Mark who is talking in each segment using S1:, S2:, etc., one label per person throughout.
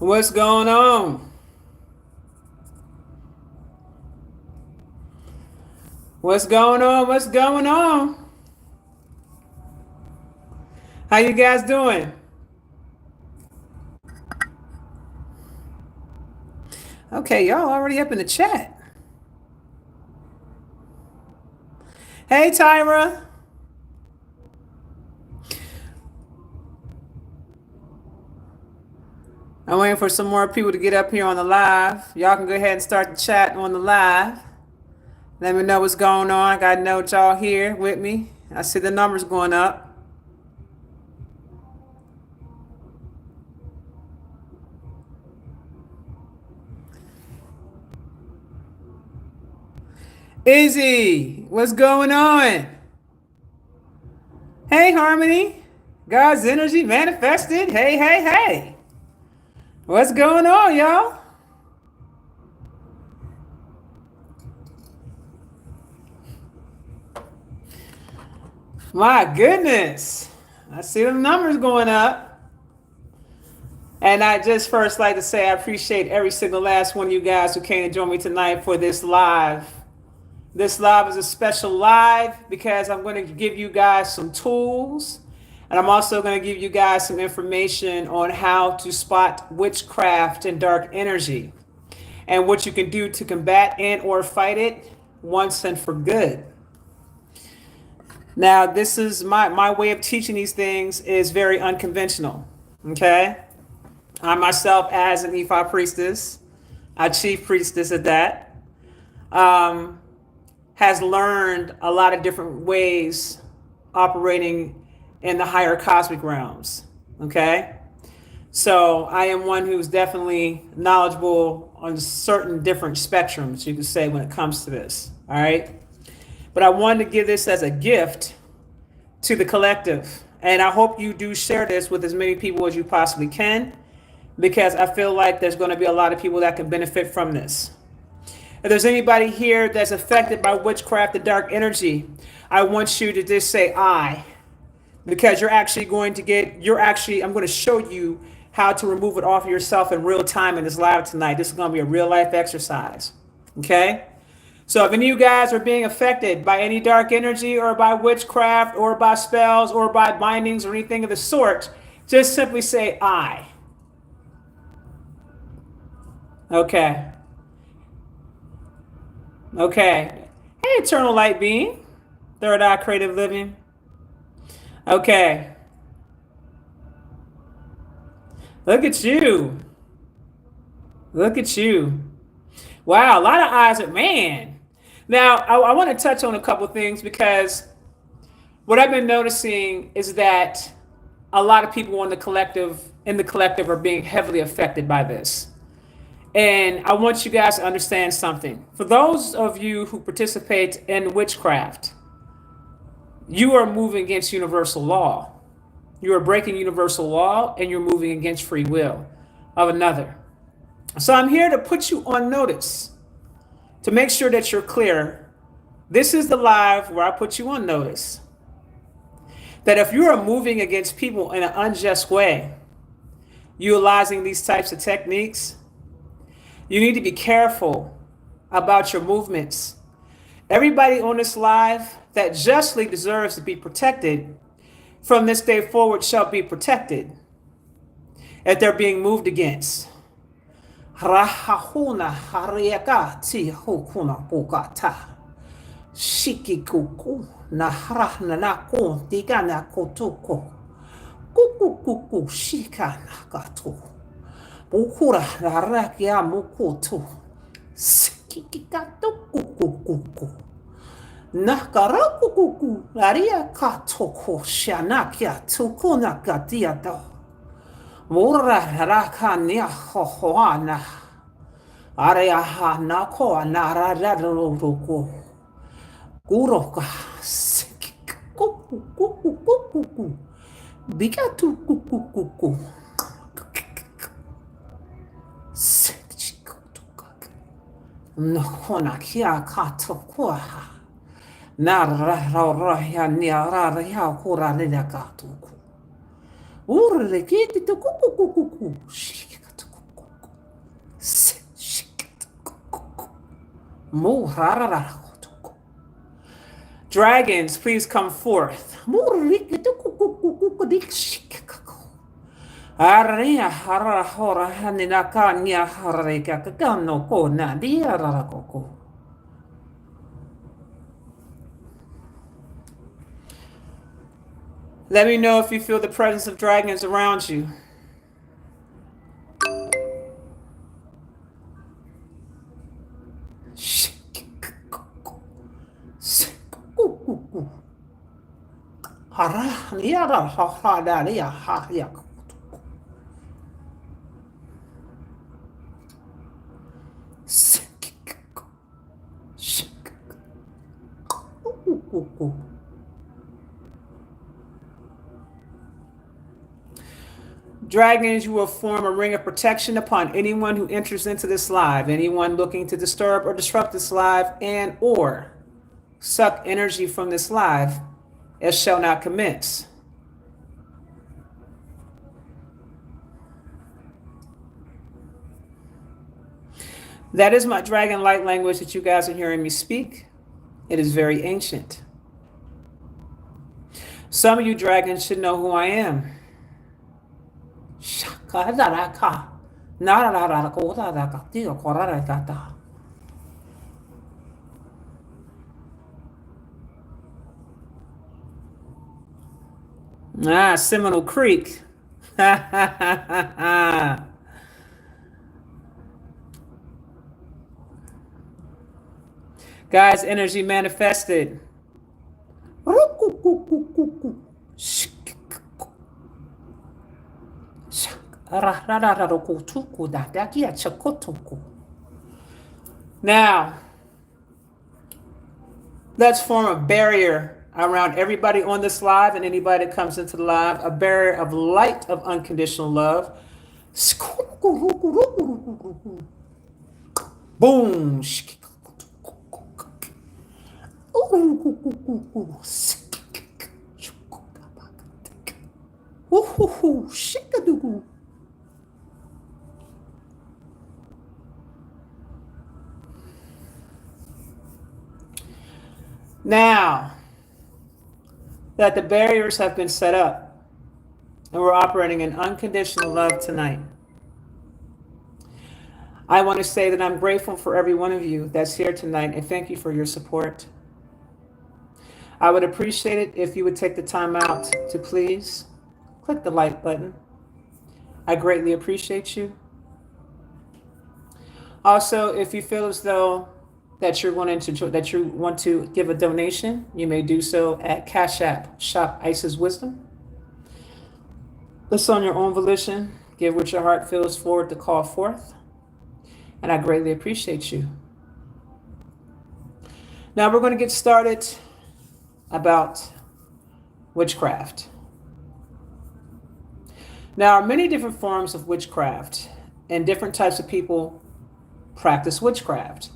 S1: What's going on? What's going on? What's going on? How you guys doing? Okay, y'all already up in the chat. Hey, Tyra. I'm waiting for some more people to get up here on the live. Y'all can go ahead and start the chat on the live. Let me know what's going on. I got to know y'all here with me. I see the numbers going up. Izzy, what's going on? Hey, Harmony. God's energy manifested. Hey, hey, hey. What's going on, y'all? My goodness. I see the numbers going up. And I just first like to say I appreciate every single last one of you guys who came to join me tonight for this live. This live is a special live because I'm going to give you guys some tools. And I'm also going to give you guys some information on how to spot witchcraft and dark energy and what you can do to combat and or fight it once and for good. Now, this is my way of teaching these things is very unconventional. Okay. I myself, as an Ephi priestess, a chief priestess at that, has learned a lot of different ways operating in the higher cosmic realms. Okay. So I am one who's definitely knowledgeable on certain different spectrums, you could say, when it comes to this. All right. But I wanted to give this as a gift to the collective. And I hope you do share this with as many people as you possibly can, because I feel like there's going to be a lot of people that can benefit from this. If there's anybody here that's affected by witchcraft, the dark energy, I want you to just say I, because I'm going to show you how to remove it off of yourself in real time in this live tonight. This is going to be a real life exercise. Okay. So if any of you guys are being affected by any dark energy or by witchcraft or by spells or by bindings or anything of the sort, just simply say I. Okay. Okay. Hey, Eternal Light Being, Third Eye Creative Living. Okay. Look at you. Look at you. Wow, a lot of eyes at man. Now, I want to touch on a couple of things, because what I've been noticing is that a lot of people in the collective are being heavily affected by this. And I want you guys to understand something. For those of you who participate in witchcraft, you are moving against universal law. You are breaking universal law, and you're moving against free will of another. So I'm here to put you on notice, to make sure that you're clear. This is the live where I put you on notice that if you are moving against people in an unjust way, utilizing these types of techniques, you need to be careful about your movements. Everybody on this live that justly deserves to be protected from this day forward shall be protected if they're being moved against. Rahahuna hariakati hukuna bukata. Shikikuku nahrahna nako digana kotuko. Kukukuku shikana gato. Bukura narakia mukutu. Sikikikato kukukuku. Nakarakukuku laria katoko shanakia tukuna gatiado. Mura rakania hohoana. Areaha nako narararoko. Guroka kuku. Bigatu kuku. Nokona kia katokoha. Nararaya niaraya kura nidakatuku. Urre kiti to kuku. Dragons, please come forth. Let me know if you feel the presence of dragons around you. Dragons, you will form a ring of protection upon anyone who enters into this live, anyone looking to disturb or disrupt this live and or suck energy from this live, it shall not commence. That is my dragon light language that you guys are hearing me speak. It is very ancient. Some of you dragons should know who I am. Seminole Creek. Guys, energy manifested. Now, let's form a barrier around everybody on this live and anybody that comes into the live, a barrier of light of unconditional love. Boom. Now that the barriers have been set up and we're operating in unconditional love tonight, I want to say that I'm grateful for every one of you that's here tonight and thank you for your support. I would appreciate it if you would take the time out to please click the like button. I greatly appreciate you. Also, if you feel as though that you want to give a donation, you may do so at Cash App Shop Ice's Wisdom. It's on your own volition. Give what your heart feels forward to call forth. And I greatly appreciate you. Now we're going to get started about witchcraft. There are many different forms of witchcraft and different types of people practice witchcraft.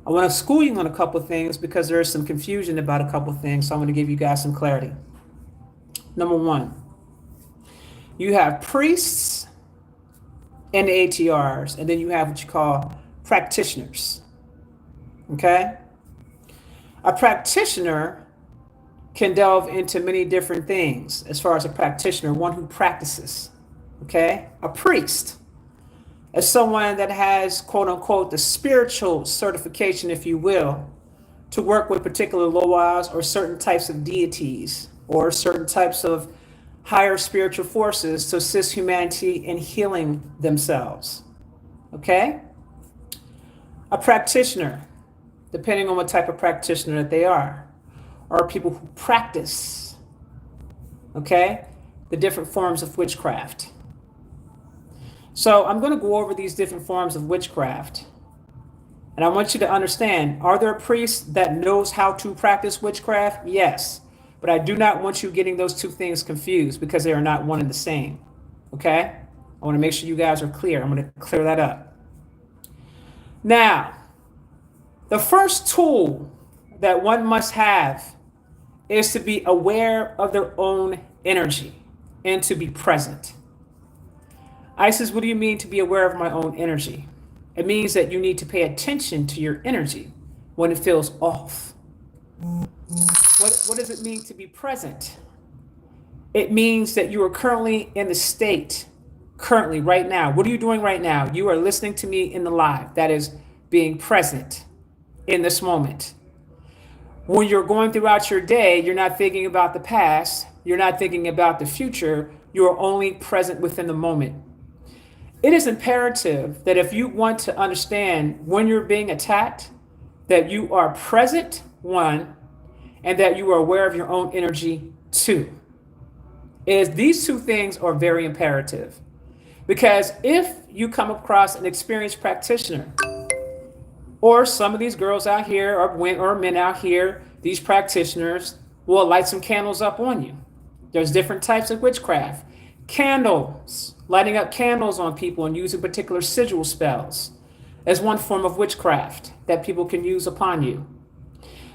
S1: I want to school you on a couple of things because there is some confusion about a couple of things. So I'm going to give you guys some clarity. Number one, you have priests and ATRs, and then you have what you call practitioners. Okay? A practitioner can delve into many different things as far as a practitioner, one who practices. Okay? A priest is someone that has, quote unquote, the spiritual certification, if you will, to work with particular loas or certain types of deities or certain types of higher spiritual forces to assist humanity in healing themselves. Okay? A practitioner, depending on what type of practitioner that they are people who practice, okay, the different forms of witchcraft. So I'm going to go over these different forms of witchcraft. And I want you to understand, are there priests that knows how to practice witchcraft? Yes. But I do not want you getting those two things confused because they are not one and the same. Okay? I want to make sure you guys are clear. I'm going to clear that up. Now, the first tool that one must have is to be aware of their own energy and to be present. Isis, what do you mean to be aware of my own energy? It means that you need to pay attention to your energy when it feels off. What does it mean to be present? It means that you are currently in the state, currently, right now. What are you doing right now? You are listening to me in the live. That is being present in this moment. When you're going throughout your day, you're not thinking about the past. You're not thinking about the future. You are only present within the moment. It is imperative that if you want to understand when you're being attacked, that you are present, one, and that you are aware of your own energy, two. These two things are very imperative. Because if you come across an experienced practitioner, or some of these girls out here, or men out here, these practitioners will light some candles up on you. There's different types of witchcraft. Candles, lighting up candles on people and using particular sigil spells as one form of witchcraft that people can use upon you.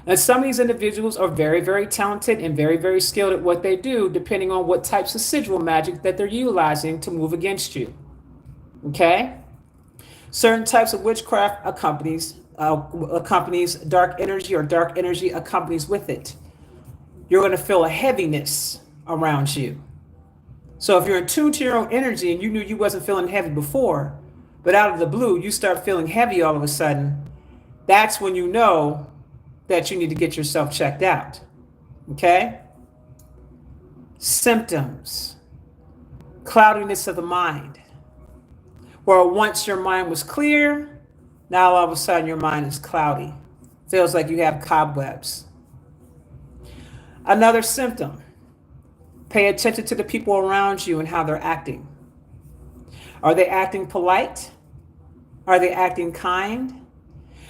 S1: And some of these individuals are very, very talented and very, very skilled at what they do, depending on what types of sigil magic that they're utilizing to move against you. Okay? Certain types of witchcraft accompanies dark energy, or dark energy accompanies with it. You're going to feel a heaviness around you. So if you're in tune to your own energy and you knew you wasn't feeling heavy before, but out of the blue, you start feeling heavy all of a sudden, that's when you know that you need to get yourself checked out. Okay? Symptoms. Cloudiness of the mind. Where once your mind was clear, now all of a sudden your mind is cloudy. Feels like you have cobwebs. Another symptom. Pay attention to the people around you and how they're acting. Are they acting polite? Are they acting kind?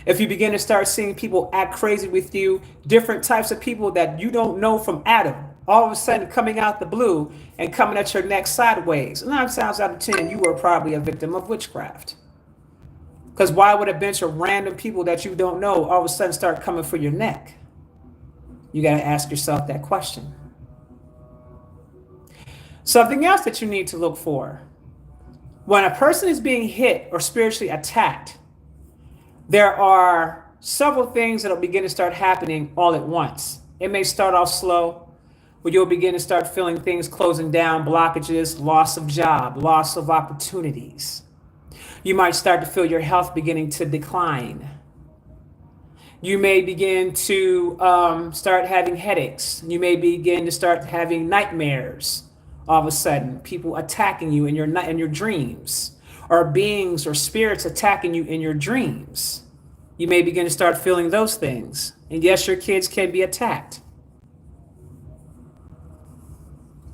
S1: If you begin to start seeing people act crazy with you, different types of people that you don't know from Adam, all of a sudden coming out the blue and coming at your neck sideways. 9 times out of 10, you were probably a victim of witchcraft. Because why would a bunch of random people that you don't know all of a sudden start coming for your neck? You got to ask yourself that question. Something else that you need to look for. When a person is being hit or spiritually attacked, there are several things that will begin to start happening all at once. It may start off slow, where you'll begin to start feeling things closing down, blockages, loss of job, loss of opportunities. You might start to feel your health beginning to decline. You may begin to start having headaches. You may begin to start having nightmares. All of a sudden, people attacking you in your dreams, or beings or spirits attacking you in your dreams. You may begin to start feeling those things. And yes, your kids can be attacked.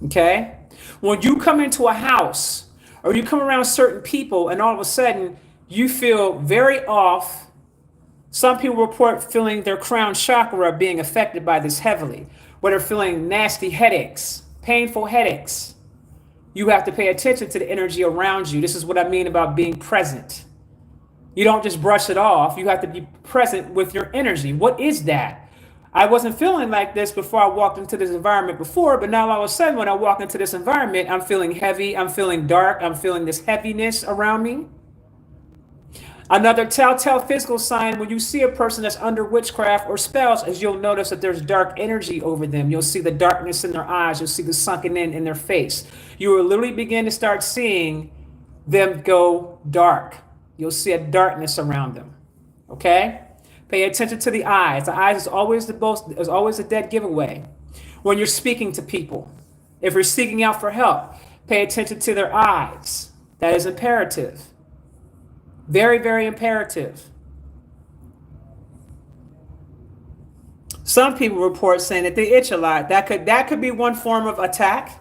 S1: Okay? When you come into a house or you come around certain people and all of a sudden you feel very off, some people report feeling their crown chakra being affected by this heavily, where they're feeling nasty headaches, painful headaches. You have to pay attention to the energy around you. This is what I mean about being present. You don't just brush it off. You have to be present with your energy. What is that? I wasn't feeling like this before I walked into this environment before, but now all of a sudden when I walk into this environment, I'm feeling heavy, I'm feeling dark, I'm feeling this heaviness around me. Another telltale physical sign when you see a person that's under witchcraft or spells is you'll notice that there's dark energy over them. You'll see the darkness in their eyes. You'll see the sunken in their face. You will literally begin to start seeing them go dark. You'll see a darkness around them. Okay? Pay attention to the eyes. The eyes is always a dead giveaway. When you're speaking to people, if you're seeking out for help, pay attention to their eyes. That is imperative. Very, very imperative. Some people report saying that they itch a lot. That could be one form of attack.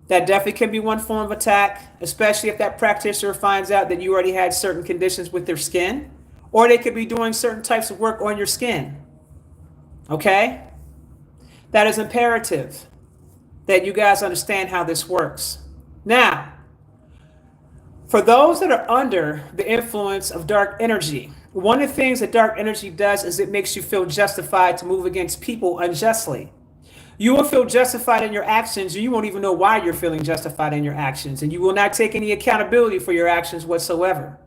S1: That definitely can be one form of attack, especially if that practitioner finds out that you already had certain conditions with their skin, or they could be doing certain types of work on your skin. Okay? That is imperative that you guys understand how this works. Now, for those that are under the influence of dark energy, one of the things that dark energy does is it makes you feel justified to move against people unjustly. You will feel justified in your actions, and you won't even know why you're feeling justified in your actions, and you will not take any accountability for your actions whatsoever.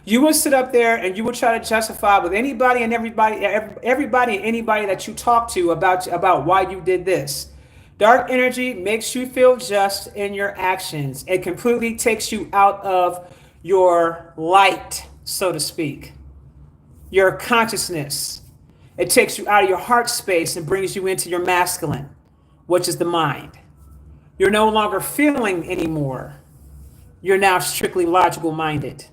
S1: You will sit up there and you will try to justify with anybody and everybody and anybody that you talk to about why you did this. Dark energy makes you feel just in your actions. It completely takes you out of your light, so to speak, your consciousness. It takes you out of your heart space and brings you into your masculine, which is the mind. You're no longer feeling anymore. You're now strictly logical minded.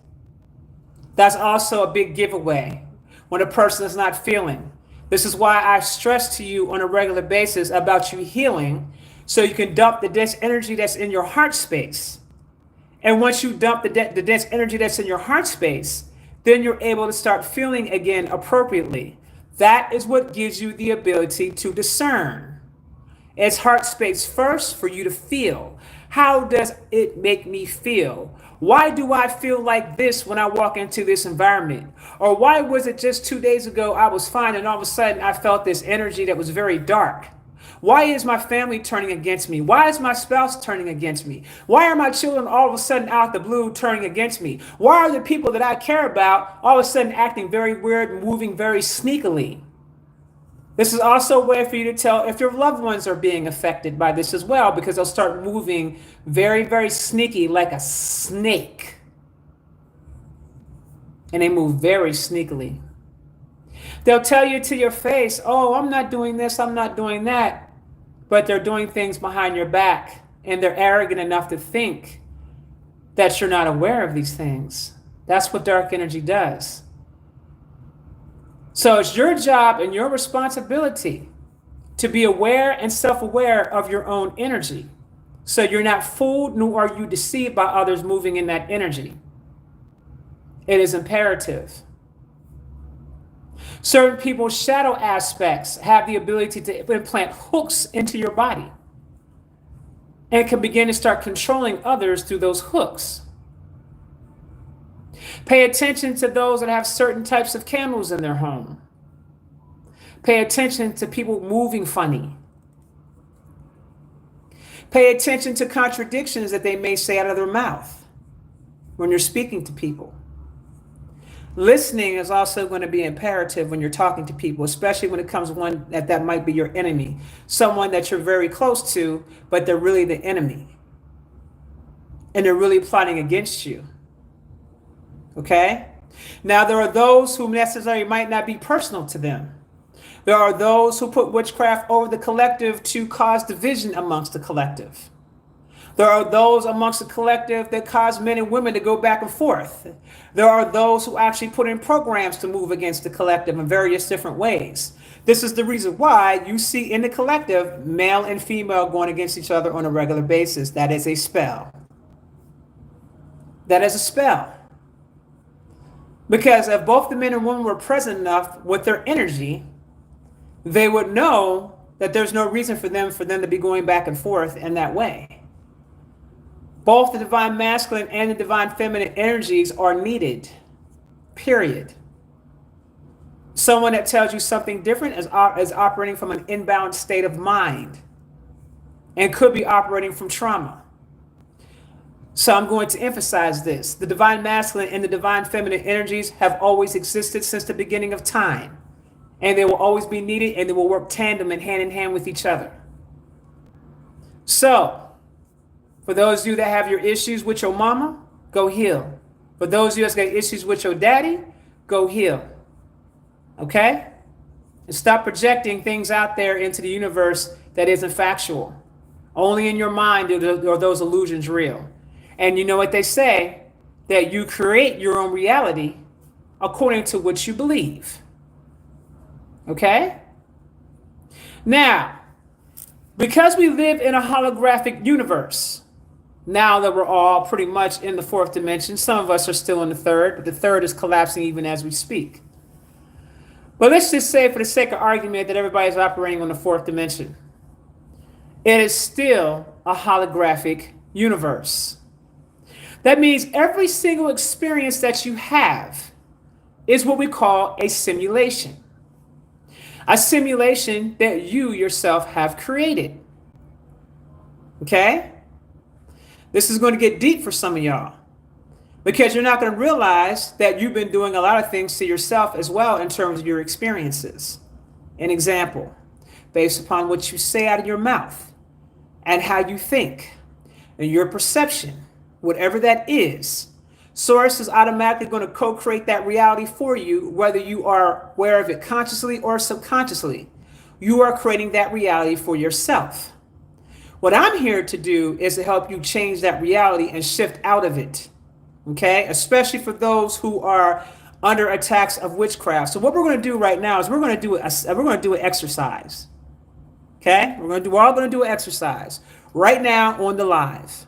S1: That's also a big giveaway when a person is not feeling. This is why I stress to you on a regular basis about you healing, so you can dump the dense energy that's in your heart space. And once you dump the dense energy that's in your heart space, then you're able to start feeling again appropriately. That is what gives you the ability to discern. It's heart space first for you to feel. How does it make me feel? Why do I feel like this when I walk into this environment? Or why was it just 2 days ago I was fine and all of a sudden I felt this energy that was very dark? Why is my family turning against me? Why is my spouse turning against me? Why are my children all of a sudden out the blue turning against me? Why are the people that I care about all of a sudden acting very weird and moving very sneakily? This is also a way for you to tell if your loved ones are being affected by this as well, because they'll start moving very, very sneaky like a snake. And they move very sneakily. They'll tell you to your face, oh, I'm not doing this, I'm not doing that. But they're doing things behind your back, and they're arrogant enough to think that you're not aware of these things. That's what dark energy does. So it's your job and your responsibility to be aware and self-aware of your own energy. So you're not fooled, nor are you deceived by others moving in that energy. It is imperative. Certain people's shadow aspects have the ability to implant hooks into your body and can begin to start controlling others through those hooks. Pay attention to those that have certain types of candles in their home. Pay attention to people moving funny. Pay attention to contradictions that they may say out of their mouth when you're speaking to people. Listening is also going to be imperative when you're talking to people, especially when it comes to one that might be your enemy, someone that you're very close to, but they're really the enemy. And they're really plotting against you. Okay? Now, there are those who necessarily might not be personal to them. There are those who put witchcraft over the collective to cause division amongst the collective. There are those amongst the collective that cause men and women to go back and forth. There are those who actually put in programs to move against the collective in various different ways. This is the reason why you see in the collective male and female going against each other on a regular basis. That is a spell. That is a spell. Because if both the men and women were present enough with their energy, they would know that there's no reason for them to be going back and forth in that way. Both the divine masculine and the divine feminine energies are needed, period. Someone that tells you something different is operating from an inbound state of mind and could be operating from trauma. So I'm going to emphasize this. The divine masculine and the divine feminine energies have always existed since the beginning of time. And they will always be needed, and they will work tandem and hand in hand with each other. So, for those of you that have your issues with your mama, go heal. For those of you that got issues with your daddy, go heal. Okay? And stop projecting things out there into the universe that isn't factual. Only in your mind are those illusions real. And you know what they say? That you create your own reality according to what you believe. Okay? Now, because we live in a holographic universe, now that we're all pretty much in the fourth dimension, some of us are still in the third, but the third is collapsing even as we speak. But let's just say, for the sake of argument, that everybody's operating on the fourth dimension. It is still a holographic universe. That means every single experience that you have is what we call a simulation. A simulation that you yourself have created. Okay? This is going to get deep for some of y'all. because you're not going to realize that you've been doing a lot of things to yourself as well in terms of your experiences. An example, based upon what you say out of your mouth and how you think and your perception, whatever that is, Source is automatically going to co-create that reality for you, whether you are aware of it consciously or subconsciously. You are creating that reality for yourself. What I'm here to do is to help you change that reality and shift out of it. Okay? Especially for those who are under attacks of witchcraft. So what we're going to do right now is we're going to do an exercise. Okay? We're all going to do an exercise right now on the live.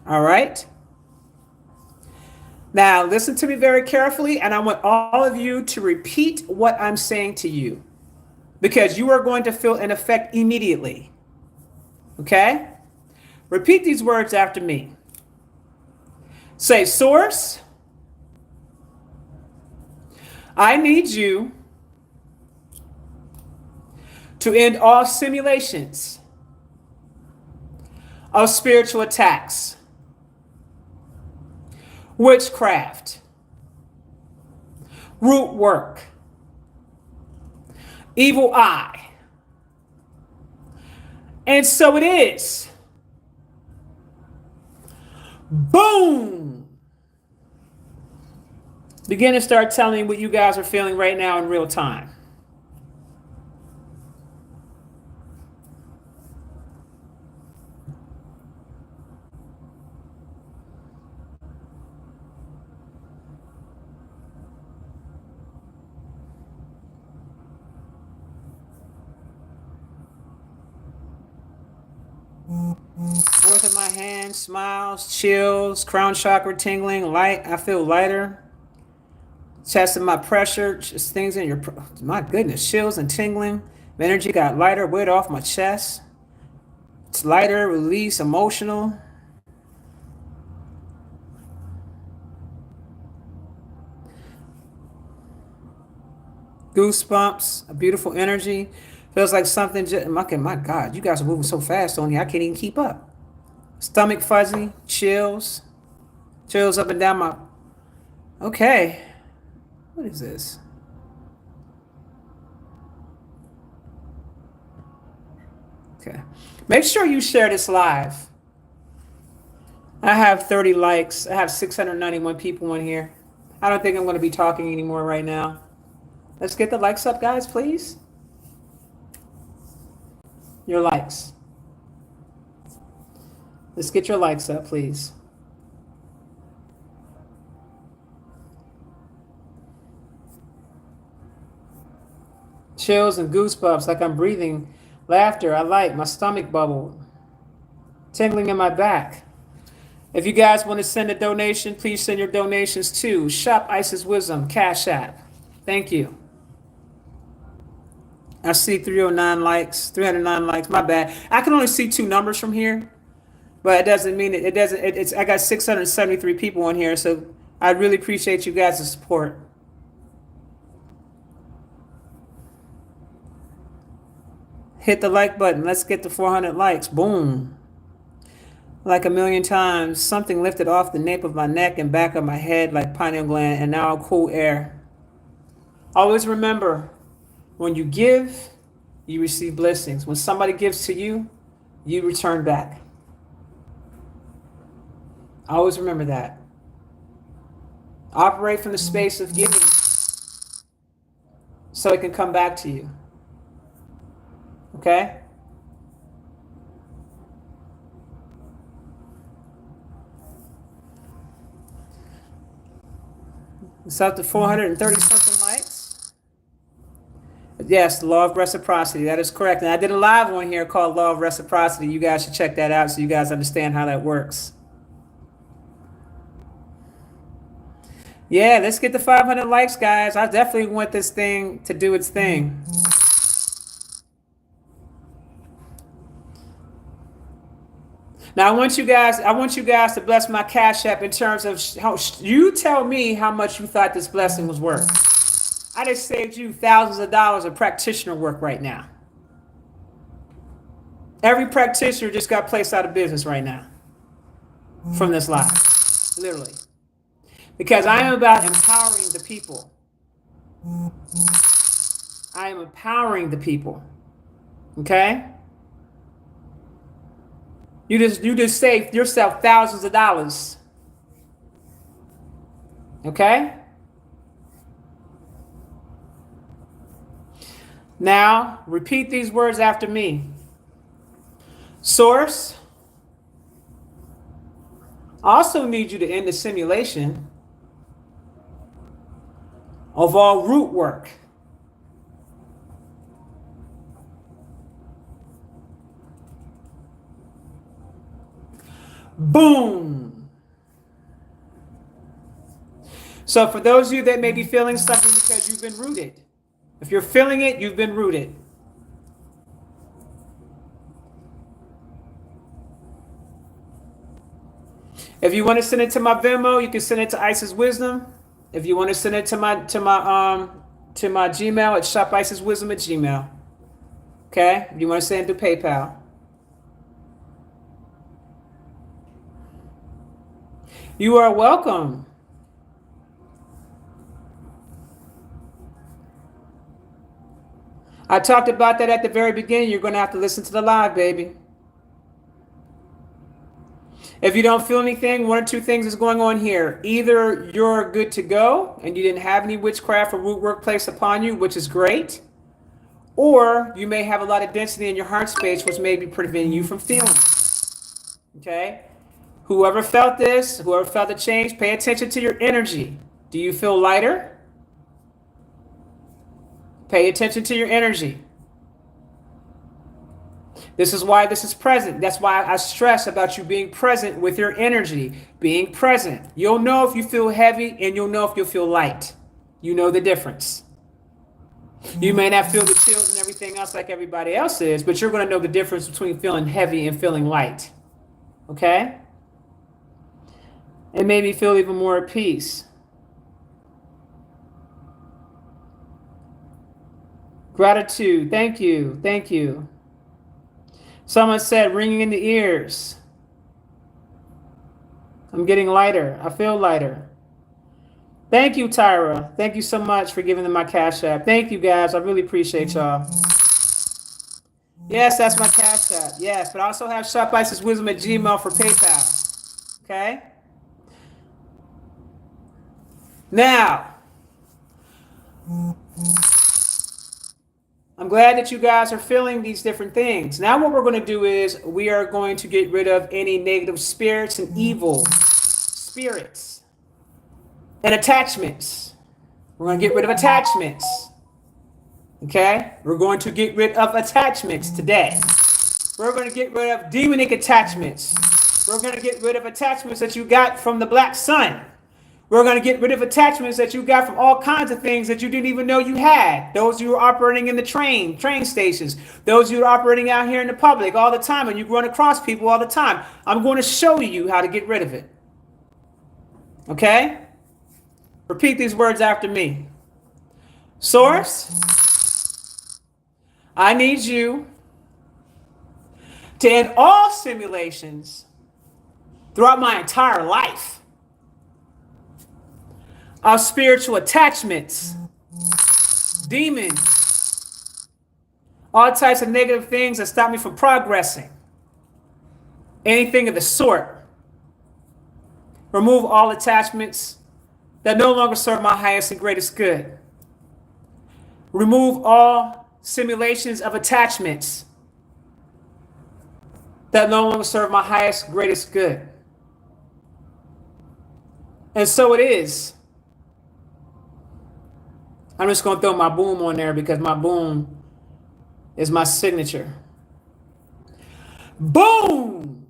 S1: All right? Now, listen to me very carefully, and I want all of you to repeat what I'm saying to you, because you are going to feel an effect immediately. Okay? Repeat these words after me. Say, Source, I need you to end all simulations of spiritual attacks, witchcraft, root work, evil eye. And so it is. Boom! Begin to start telling me what you guys are feeling right now in real time. Fourth of my hand, smiles, chills, crown chakra tingling, light. I feel lighter. Testing my pressure, just things in your, my goodness, chills and tingling. Energy got lighter, weight off my chest. It's lighter, release, emotional. Goosebumps, a beautiful energy. Feels like something just, my God, you guys are moving so fast on you, I can't even keep up. Stomach fuzzy, chills. Chills up and down my, okay. What is this? Okay. Make sure you share this live. I have 30 likes. I have 691 people in here. I don't think I'm going to be talking anymore right now. Let's get the likes up, guys, please. Your likes. Let's get your likes up, please. Chills and goosebumps, like I'm breathing. Laughter, I like. My stomach bubble. Tingling in my back. If you guys want to send a donation, please send your donations to Shop Isis Wisdom, Cash App. Thank you. I see 309 likes, 309 likes. My bad. I can only see two numbers from here, but it doesn't mean it doesn't. It's I got 673 people on here, so I really appreciate you guys' support. Hit the like button. Let's get to 400 likes. Boom. Like a million times, something lifted off the nape of my neck and back of my head like pineal gland, and now cool air. Always remember, when you give, you receive blessings. When somebody gives to you, you return back. Always remember that. Operate from the space of giving so it can come back to you. Okay? It's up to 430 something likes. Yes, the law of reciprocity. That is correct. And I did a live one here called Law of Reciprocity. You guys should check that out so you guys understand how that works. Yeah, let's get the 500 likes, guys. I definitely want this thing to do its thing. Now I want you guys to bless my Cash App in terms of how you tell me how much you thought this blessing was worth. I just saved you thousands of dollars of practitioner work right now. Every practitioner just got placed out of business right now from this live. literally. Because I am about empowering the people. I am empowering the people. Okay? You just saved yourself thousands of dollars. Okay? Now, repeat these words after me. Source, I also need you to end the simulation of all root work. Boom. So for those of you that may be feeling something because you've been rooted, if you're feeling it, you've been rooted. If you want to send it to my Venmo, you can send it to Isis Wisdom. If you want to send it to my Gmail, it's shopisiswisdom@gmail. Okay? If you want to send it through PayPal. You are welcome. I talked about that at the very beginning. You're going to have to listen to the live, baby. If you don't feel anything, one or two things is going on here. Either you're good to go and you didn't have any witchcraft or root work placed upon you, which is great. Or you may have a lot of density in your heart space, which may be preventing you from feeling. Okay? Whoever felt this, whoever felt the change, pay attention to your energy. Do you feel lighter? Pay attention to your energy. This is why this is present. That's why I stress about you being present with your energy. Being present. You'll know if you feel heavy and you'll know if you'll feel light. You know the difference. You may not feel the chills and everything else like everybody else is, but you're going to know the difference between feeling heavy and feeling light. Okay? It made me feel even more at peace. Gratitude. Thank you. Thank you. Someone said ringing in the ears. I'm getting lighter. I feel lighter. Thank you, Tyra. Thank you so much for giving them my Cash App. Thank you, guys. I really appreciate y'all. Yes, that's my Cash App. Yes, but I also have shopisiswisdom@gmail for PayPal. Okay? Now, I'm glad that you guys are feeling these different things. Now what we're going to do is we are going to get rid of any negative spirits and evil spirits and attachments. We're going to get rid of attachments. Okay? We're going to get rid of attachments today. We're going to get rid of demonic attachments. We're going to get rid of attachments that you got from the black sun. We're going to get rid of attachments that you got from all kinds of things that you didn't even know you had. Those you were operating in the train stations. Those you were operating out here in the public all the time, and you run across people all the time. I'm going to show you how to get rid of it. Okay? Repeat these words after me. Source, I need you to end all simulations throughout my entire life of spiritual attachments, demons, all types of negative things that stop me from progressing. Anything of the sort. Remove all attachments that no longer serve my highest and greatest good. Remove all simulations of attachments that no longer serve my highest, greatest good. And so it is. I'm just going to throw my boom on there because my boom is my signature. Boom!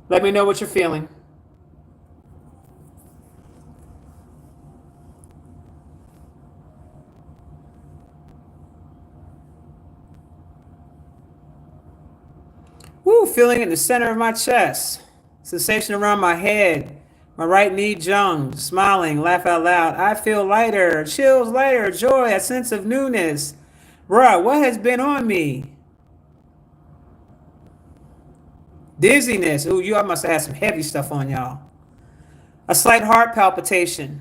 S1: Let me know what you're feeling. Woo, feeling in the center of my chest. Sensation around my head. My right knee jung, smiling, laugh out loud. I feel lighter, chills lighter, joy, a sense of newness. Bruh, what has been on me? Dizziness. Ooh, you must have had some heavy stuff on y'all. A slight heart palpitation.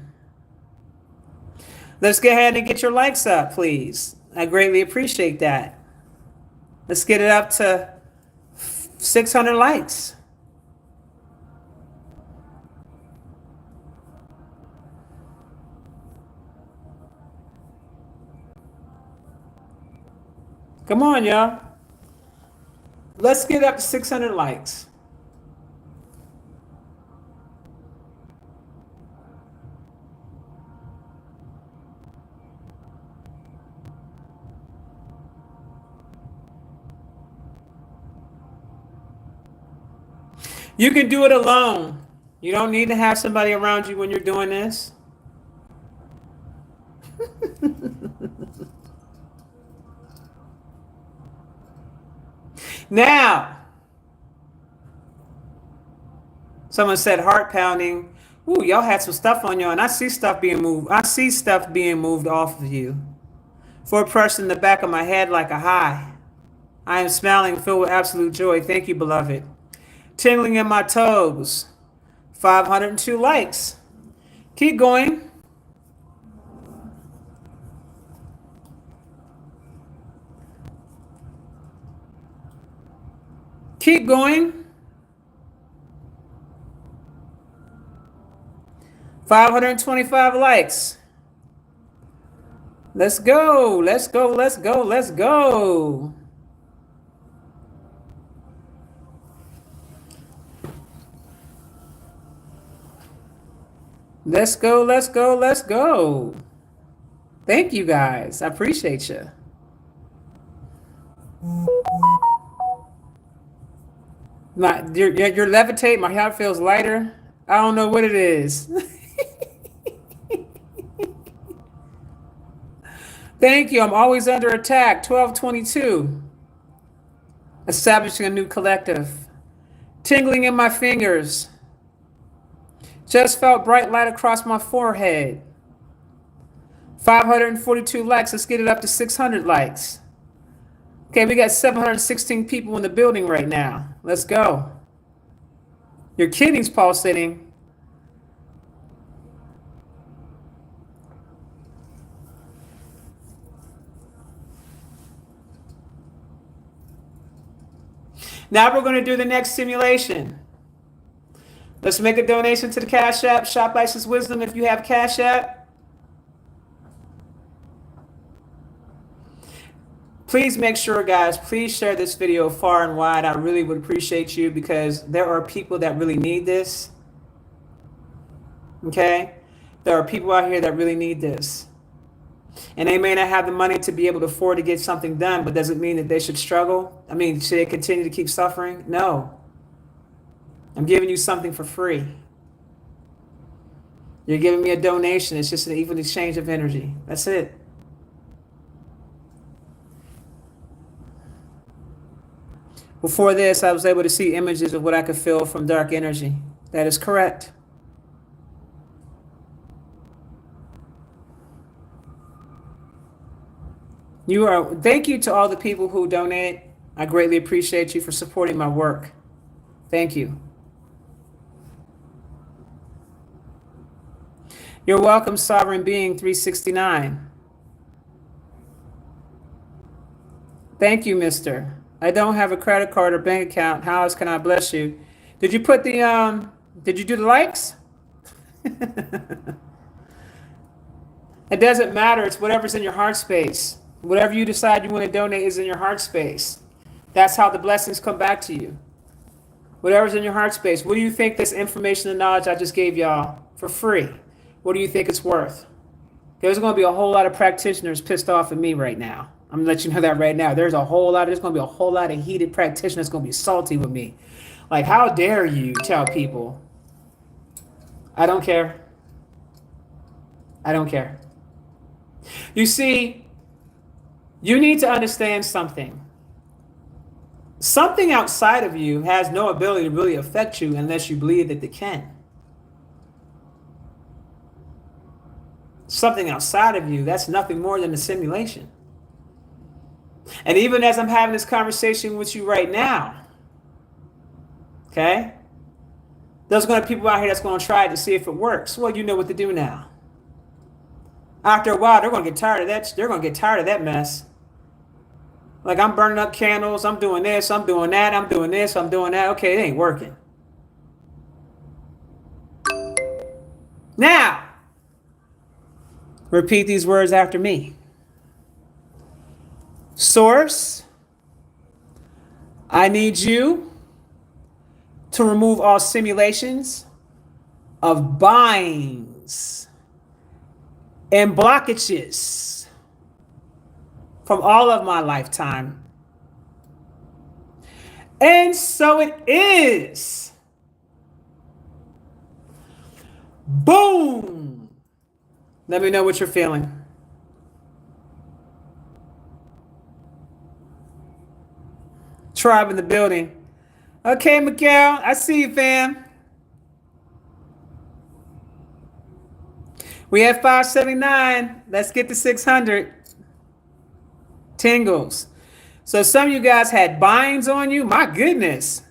S1: Let's go ahead and get your likes up, please. I greatly appreciate that. Let's get it up to 600 likes. Come on, y'all. Let's get up to 600 likes. You can do it alone. You don't need to have somebody around you when you're doing this. Now, someone said heart pounding. Ooh, y'all had some stuff on y'all, and I see stuff being moved. I see stuff being moved off of you. For a person in the back of my head like a high. I am smiling, filled with absolute joy. Thank you, beloved. Tingling in my toes. 502 likes. Keep going. Keep going. 525 likes. Let's go. Let's go. Let's go. Let's go. Let's go, let's go, let's go. Thank you guys. I appreciate you. You're levitating. My heart feels lighter. I don't know what it is. Thank you. I'm always under attack. 1222. Establishing a new collective. Tingling in my fingers. Just felt bright light across my forehead. 542 likes. Let's get it up to 600 likes. Okay, we got 716 people in the building right now. Let's go. Your kidneys pulsating. Now we're going to do the next simulation. Let's make a donation to the Cash App, Shop License Wisdom if you have Cash App. Please make sure, guys, please share this video far and wide. I really would appreciate you because there are people that really need this. Okay? There are people out here that really need this. And they may not have the money to be able to afford to get something done, but does it mean that they should struggle? I mean, should they continue to keep suffering? No. I'm giving you something for free. You're giving me a donation. It's just an even exchange of energy. That's it. Before this, I was able to see images of what I could feel from dark energy. That is correct. Thank you to all the people who donate. I greatly appreciate you for supporting my work. Thank you. You're welcome, Sovereign Being 369. Thank you, mister. I don't have a credit card or bank account. How else can I bless you? Did you put the, did you do the likes? It doesn't matter. It's whatever's in your heart space. Whatever you decide you want to donate is in your heart space. That's how the blessings come back to you. Whatever's in your heart space. What do you think this information and knowledge I just gave y'all for free? What do you think it's worth? There's going to be a whole lot of practitioners pissed off at me right now. I'm going to let you know that right now. There's going to be a whole lot of heated practitioners going to be salty with me. Like, how dare you tell people? I don't care. I don't care. You see, you need to understand something. Something outside of you has no ability to really affect you unless you believe that it can. Something outside of you, that's nothing more than a simulation. And even as I'm having this conversation with you right now, okay, There's going to be people out here that's going to try it to see if it works. Well, you know what to do now. After a while, they're going to get tired of that. They're going to get tired of that mess. Like, I'm burning up candles. I'm doing this. I'm doing that. I'm doing this. I'm doing that. Okay, it ain't working. Now, repeat these words after me. Source, I need you to remove all simulations of binds and blockages from all of my lifetime. And so it is. Boom. Let me know what you're feeling. Tribe in the building. Okay, Miguel, I see you, fam. We have 579. Let's get to 600. Tingles. So some of you guys had binds on you. My goodness.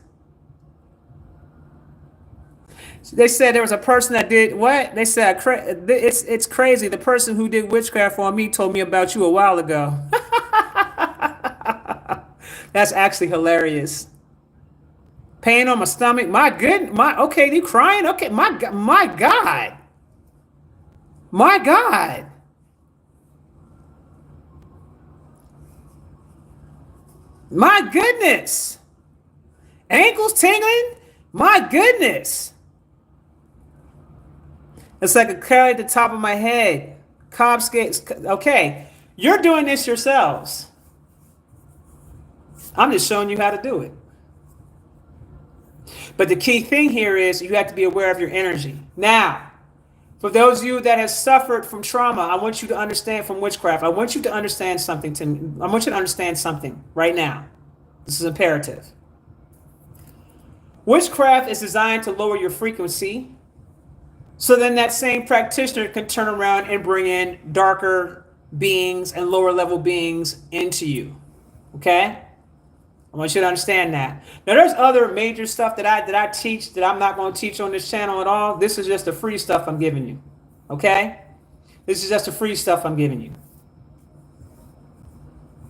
S1: They said there was a person that did what? They said it's crazy. The person who did witchcraft on me told me about you a while ago. That's actually hilarious. Pain on my stomach. My goodness. Okay, you crying? Okay, my God. My God. My goodness. Ankles tingling? My goodness. It's like a curl at the top of my head. Cobb skates. Okay, you're doing this yourselves. I'm just showing you how to do it. But the key thing here is you have to be aware of your energy. Now, for those of you that have suffered from trauma, I want you to understand from witchcraft. I want you to understand something. I want you to understand something right now. This is imperative. Witchcraft is designed to lower your frequency, so then that same practitioner can turn around and bring in darker beings and lower level beings into you. Okay? I want you to understand that. Now, there's other major stuff that I teach that I'm not going to teach on this channel at all. This is just the free stuff I'm giving you. Okay? This is just the free stuff I'm giving you.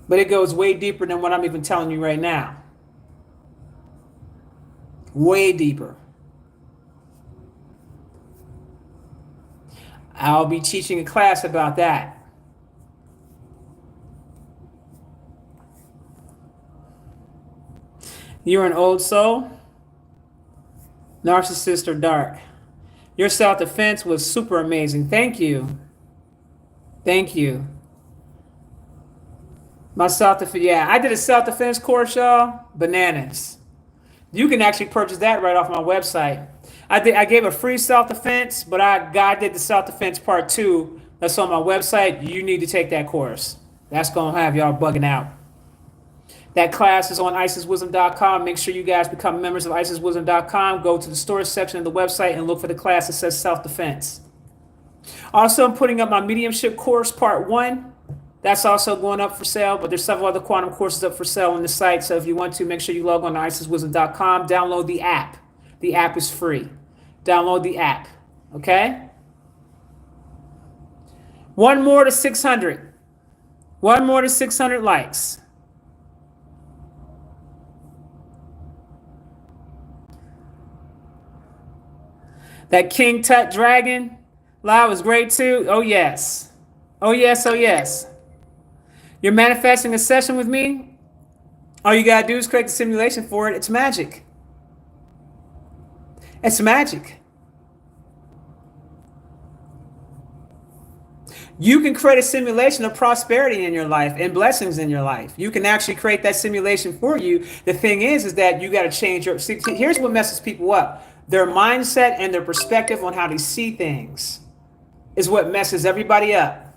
S1: But it goes way deeper than what I'm even telling you right now. Way deeper. I'll be teaching a class about that. You're an old soul, narcissist, or dark. Your self-defense was super amazing. Thank you. Thank you. My self-defense, yeah, I did a self-defense course, y'all. Bananas. You can actually purchase that right off my website. I gave a free self-defense, but God did the self-defense part 2. That's on my website. You need to take that course. That's going to have y'all bugging out. That class is on IsisWisdom.com. Make sure you guys become members of IsisWisdom.com. Go to the storage section of the website and look for the class that says self-defense. Also, I'm putting up my mediumship course, part 1. That's also going up for sale, but there's several other quantum courses up for sale on the site. So if you want to, make sure you log on to IsisWisdom.com. Download the app. The app is free. Download the app. Okay? One more to 600. One more to 600 likes. That King Tut Dragon live was great too. Oh, yes. Oh, yes. Oh, yes. You're manifesting a session with me. All you got to do is create the simulation for it. It's magic. It's magic. You can create a simulation of prosperity in your life and blessings in your life. You can actually create that simulation for you. The thing is that you got to change your... See, here's what messes people up. Their mindset and their perspective on how they see things is what messes everybody up.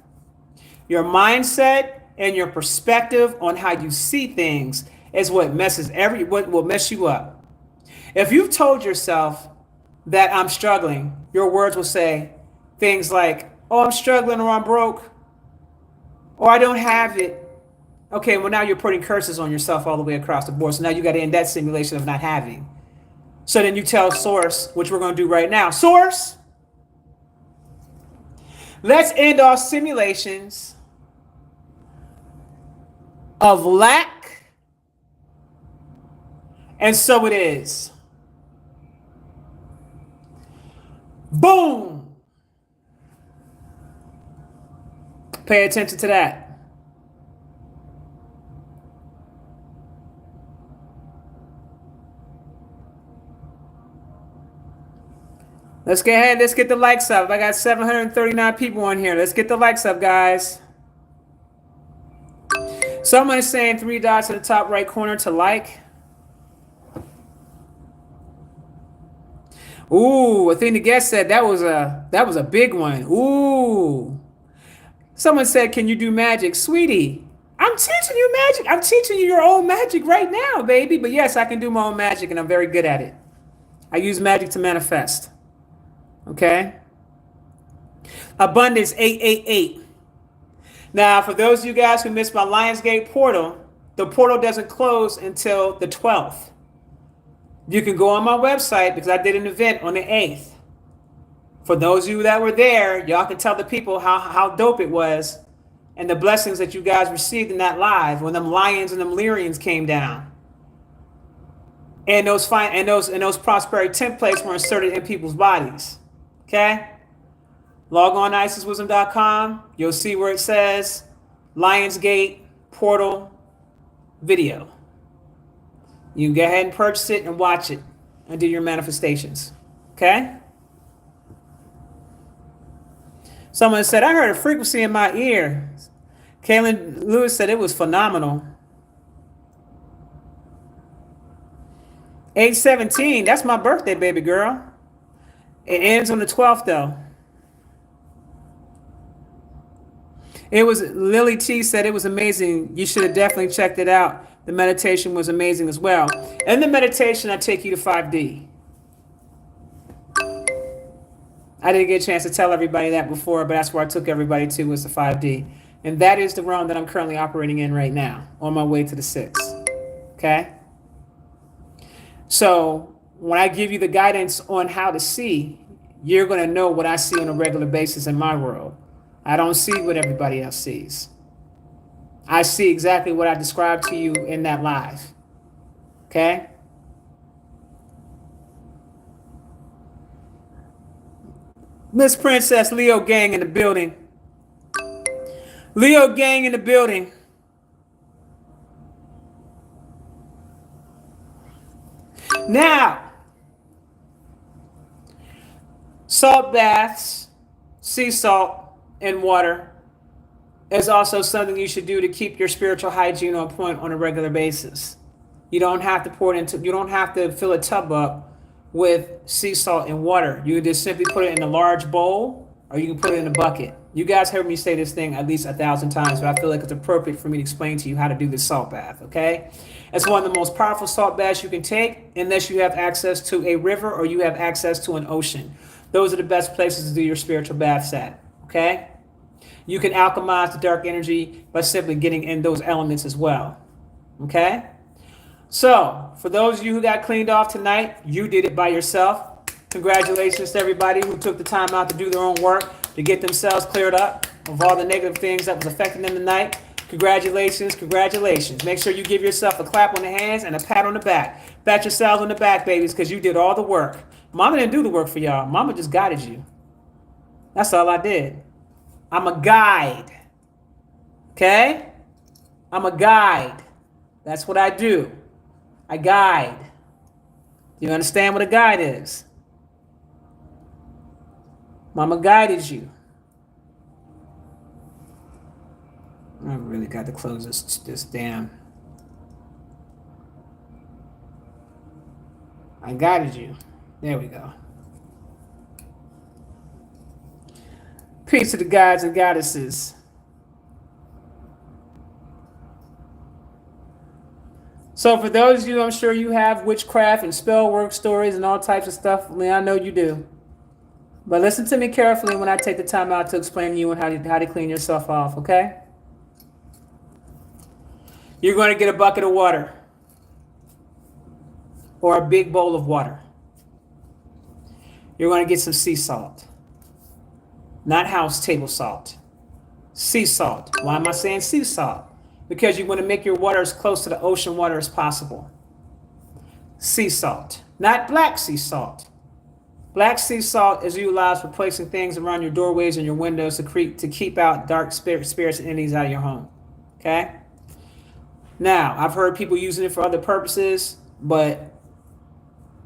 S1: Your mindset and your perspective on how you see things is what what will mess you up. If you've told yourself that I'm struggling, your words will say things like, oh, I'm struggling, or I'm broke, or I don't have it. Okay, well, now you're putting curses on yourself all the way across the board. So now you got to end that simulation of not having. So then you tell Source, which we're going to do right now. Source, let's end all simulations of lack, and so it is. Boom. Pay attention to that. Let's go ahead. Let's get the likes up. I got 739 people on here. Let's get the likes up, guys. Someone is saying 3 dots in the top right corner to like. Ooh, I think the guest said that was a big one. Ooh. Someone said, "Can you do magic?" Sweetie, I'm teaching you magic. I'm teaching you your own magic right now, baby. But yes, I can do my own magic, and I'm very good at it. I use magic to manifest. Okay? Abundance 888. Now, for those of you guys who missed my Lionsgate portal, the portal doesn't close until the 12th. You can go on my website because I did an event on the 8th. For those of you that were there, y'all can tell the people how dope it was and the blessings that you guys received in that live when them lions and them lyrians came down. And those prosperity templates were inserted in people's bodies. Okay? Log on to IsisWisdom.com. You'll see where it says Lionsgate portal video. You can go ahead and purchase it and watch it and do your manifestations. Okay? Someone said, "I heard a frequency in my ear." Kaylin Lewis said it was phenomenal. 817, that's my birthday, baby girl. It ends on the 12th, though. It was, Lily T said it was amazing. You should have definitely checked it out. The meditation was amazing as well. In the meditation, I take you to 5D. I didn't get a chance to tell everybody that before, but that's where I took everybody to, was the 5D. And that is the realm that I'm currently operating in right now, on my way to the 6. Okay? So when I give you the guidance on how to see, you're going to know what I see on a regular basis in my world. I don't see what everybody else sees. I see exactly what I described to you in that live. Okay? Miss Princess, Leo gang in the building. Leo gang in the building. Now, salt baths, sea salt, and water is also something you should do to keep your spiritual hygiene on point on a regular basis. You don't have to fill a tub up with sea salt and water. You can just simply put it in a large bowl, or you can put it in a bucket. You guys heard me say this thing at least 1,000 times, but I feel like it's appropriate for me to explain to you how to do this salt bath, okay? It's one of the most powerful salt baths you can take unless you have access to a river or you have access to an ocean. Those are the best places to do your spiritual baths at, okay? You can alchemize the dark energy by simply getting in those elements as well, okay? So, for those of you who got cleaned off tonight, you did it by yourself. Congratulations to everybody who took the time out to do their own work to get themselves cleared up of all the negative things that was affecting them tonight. Congratulations, congratulations. Make sure you give yourself a clap on the hands and a pat on the back. Pat yourselves on the back, babies, because you did all the work. Mama didn't do the work for y'all. Mama just guided you. That's all I did. I'm a guide. Okay? I'm a guide. That's what I do. I guide. Do you understand what a guide is? Mama guided you. I really got to close this damn. I guided you. There we go. Peace to the gods and goddesses. So for those of you, I'm sure you have witchcraft and spell work stories and all types of stuff. I know you do. But listen to me carefully when I take the time out to explain to you how to clean yourself off, okay? You're going to get a bucket of water or a big bowl of water. you're going to get some sea salt. Not house table salt. Sea salt. Why am I saying sea salt? Because you want to make your water as close to the ocean water as possible. Sea salt. Not black sea salt. Black sea salt is utilized for placing things around your doorways and your windows to keep out dark spirits and entities out of your home. Okay? Now, I've heard people using it for other purposes, but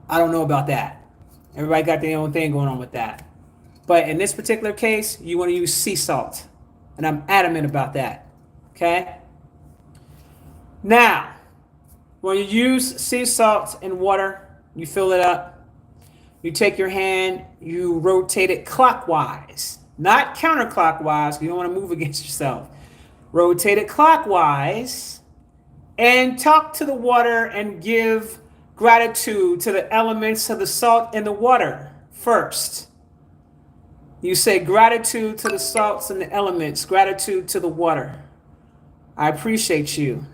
S1: I don't know about that. Everybody got their own thing going on with that. But in this particular case, you want to use sea salt. And I'm adamant about that. Okay? Now, when you use sea salt in water, you fill it up. You take your hand, you rotate it clockwise, not counterclockwise. You don't want to move against yourself. Rotate it clockwise and talk to the water and give gratitude to the elements of the salt in the water first. You say gratitude to the salts and the elements, gratitude to the water. I appreciate you.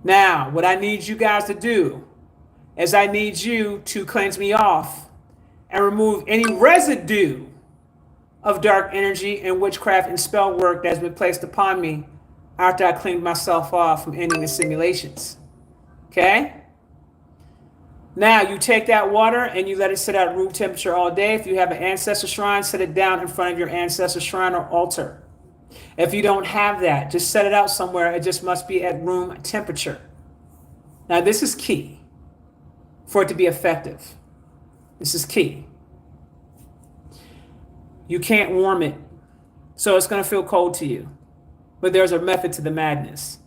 S1: Now, what I need you guys to do is I need you to cleanse me off and remove any residue of dark energy and witchcraft and spell work that's been placed upon me after I cleaned myself off from ending the simulations. Okay? Now you take that water and you let it sit at room temperature all day. If you have an ancestor shrine, set it down in front of your ancestor shrine or altar. If you don't have that, just set it out somewhere. It just must be at room temperature. Now this is key for it to be effective. This is key. You can't warm it, so it's going to feel cold to you. But there's a method to the madness.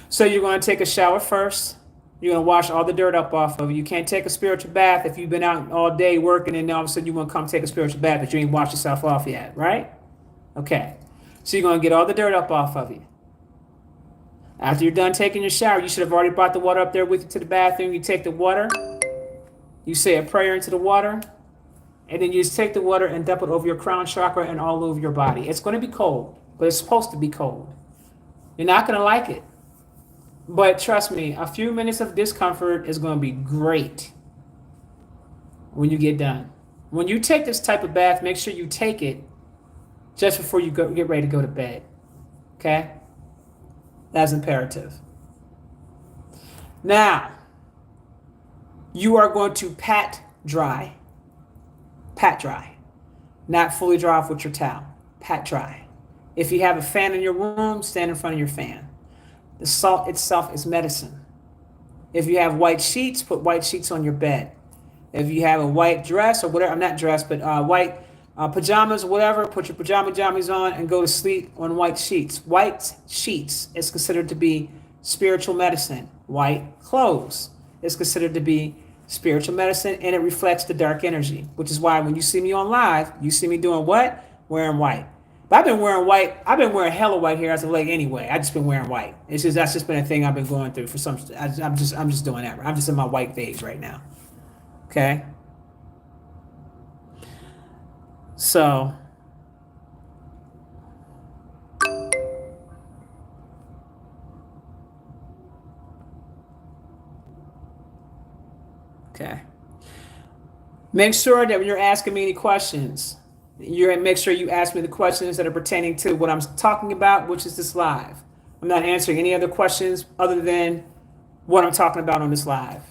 S1: So you're going to take a shower first. You're going to wash all the dirt up off of you. You can't take a spiritual bath if you've been out all day working and all of a sudden you want to come take a spiritual bath but you ain't washed yourself off yet, right? Okay. So you're going to get all the dirt up off of you. After you're done taking your shower, you should have already brought the water up there with you to the bathroom. You take the water. You say a prayer into the water. And then you just take the water and dump it over your crown chakra and all over your body. It's going to be cold, but it's supposed to be cold. You're not going to like it. But trust me, a few minutes of discomfort is going to be great when you get done. When you take this type of bath, make sure you take it just before you get ready to go to bed. Okay? That's imperative. Now, you are going to pat dry. Pat dry. Not fully dry off with your towel. Pat dry. If you have a fan in your room, stand in front of your fan. The salt itself is medicine. If you have white sheets, put white sheets on your bed. If you have a white dress or whatever, not dress, but white pajamas or whatever, put your jammies on and go to sleep on white sheets. White sheets is considered to be spiritual medicine. White clothes is considered to be spiritual medicine, and it reflects the dark energy, which is why when you see me on live, you see me doing what? Wearing white. But I've been wearing white. I've been wearing hella white here as of late anyway. I just been wearing white. That's just been a thing I've been going through for some. I'm just doing that. I'm just in my white phase right now. Okay. So. Okay. Make sure that when you're asking me any questions, make sure you ask me the questions that are pertaining to what I'm talking about, which is this live. I'm not answering any other questions other than what I'm talking about on this live.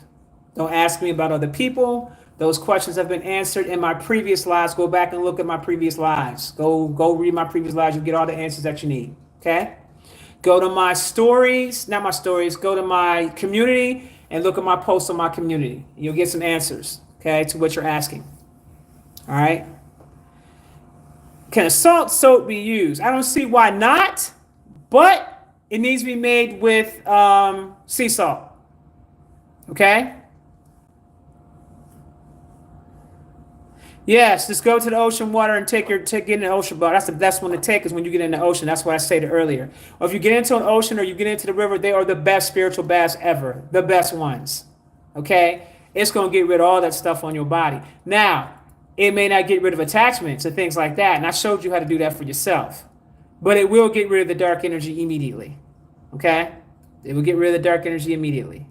S1: Don't ask me about other people. Those questions have been answered in my previous lives. Go back and look at my previous lives. Go read my previous lives. You'll get all the answers that you need. Okay? Go to my stories, not my stories. Go to my community and look at my posts on my community. You'll get some answers, okay, to what you're asking. All right? Can a salt soap be used? I don't see why not, but it needs to be made with sea salt. Okay? Yes, just go to the ocean water and get in the ocean water. That's the best one to take is when you get in the ocean. That's what I stated earlier. Or if you get into an ocean or you get into the river, they are the best spiritual baths ever. The best ones. Okay? It's going to get rid of all that stuff on your body. Now, it may not get rid of attachments and things like that. And I showed you how to do that for yourself. But it will get rid of the dark energy immediately. Okay? It will get rid of the dark energy immediately.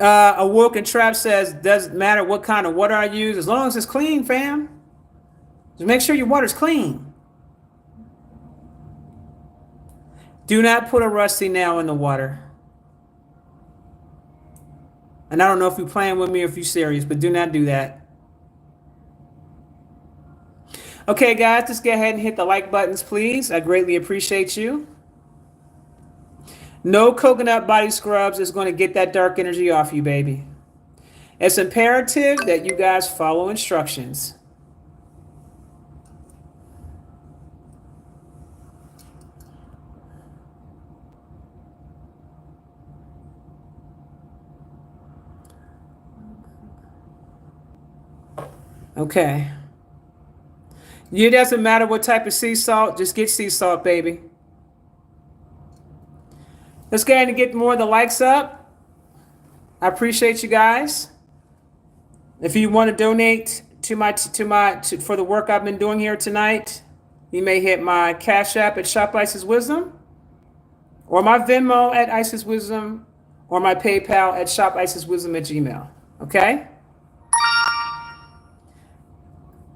S1: Awoken Trap says, doesn't matter what kind of water I use, as long as it's clean, fam. Just make sure your water's clean. Do not put a rusty nail in the water. And I don't know if you're playing with me or if you're serious, but do not do that. Okay, guys, just go ahead and hit the like buttons, please. I greatly appreciate you. No coconut body scrubs is going to get that dark energy off you, baby. It's imperative that you guys follow instructions. Okay. It doesn't matter what type of sea salt, just get sea salt, baby. Let's go ahead and get more of the likes up. I appreciate you guys. If you want to donate for the work I've been doing here tonight, you may hit my Cash App at Shop Isis Wisdom, or my Venmo at Isis Wisdom, or my PayPal at shopisiswisdom at Gmail. Okay?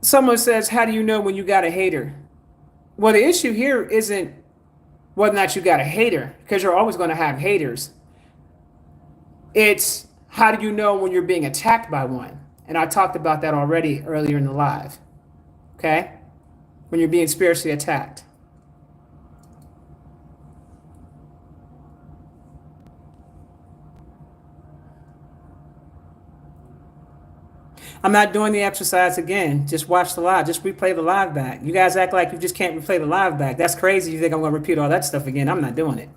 S1: Someone says, how do you know when you got a hater? Well, the issue here isn't whether or not you got a hater, because you're always going to have haters. It's how do you know when you're being attacked by one? And I talked about that already earlier in the live. Okay? When you're being spiritually attacked. I'm not doing the exercise again. Just watch the live. Just replay the live back. You guys act like you just can't replay the live back. That's crazy. You think I'm going to repeat all that stuff again. I'm not doing it.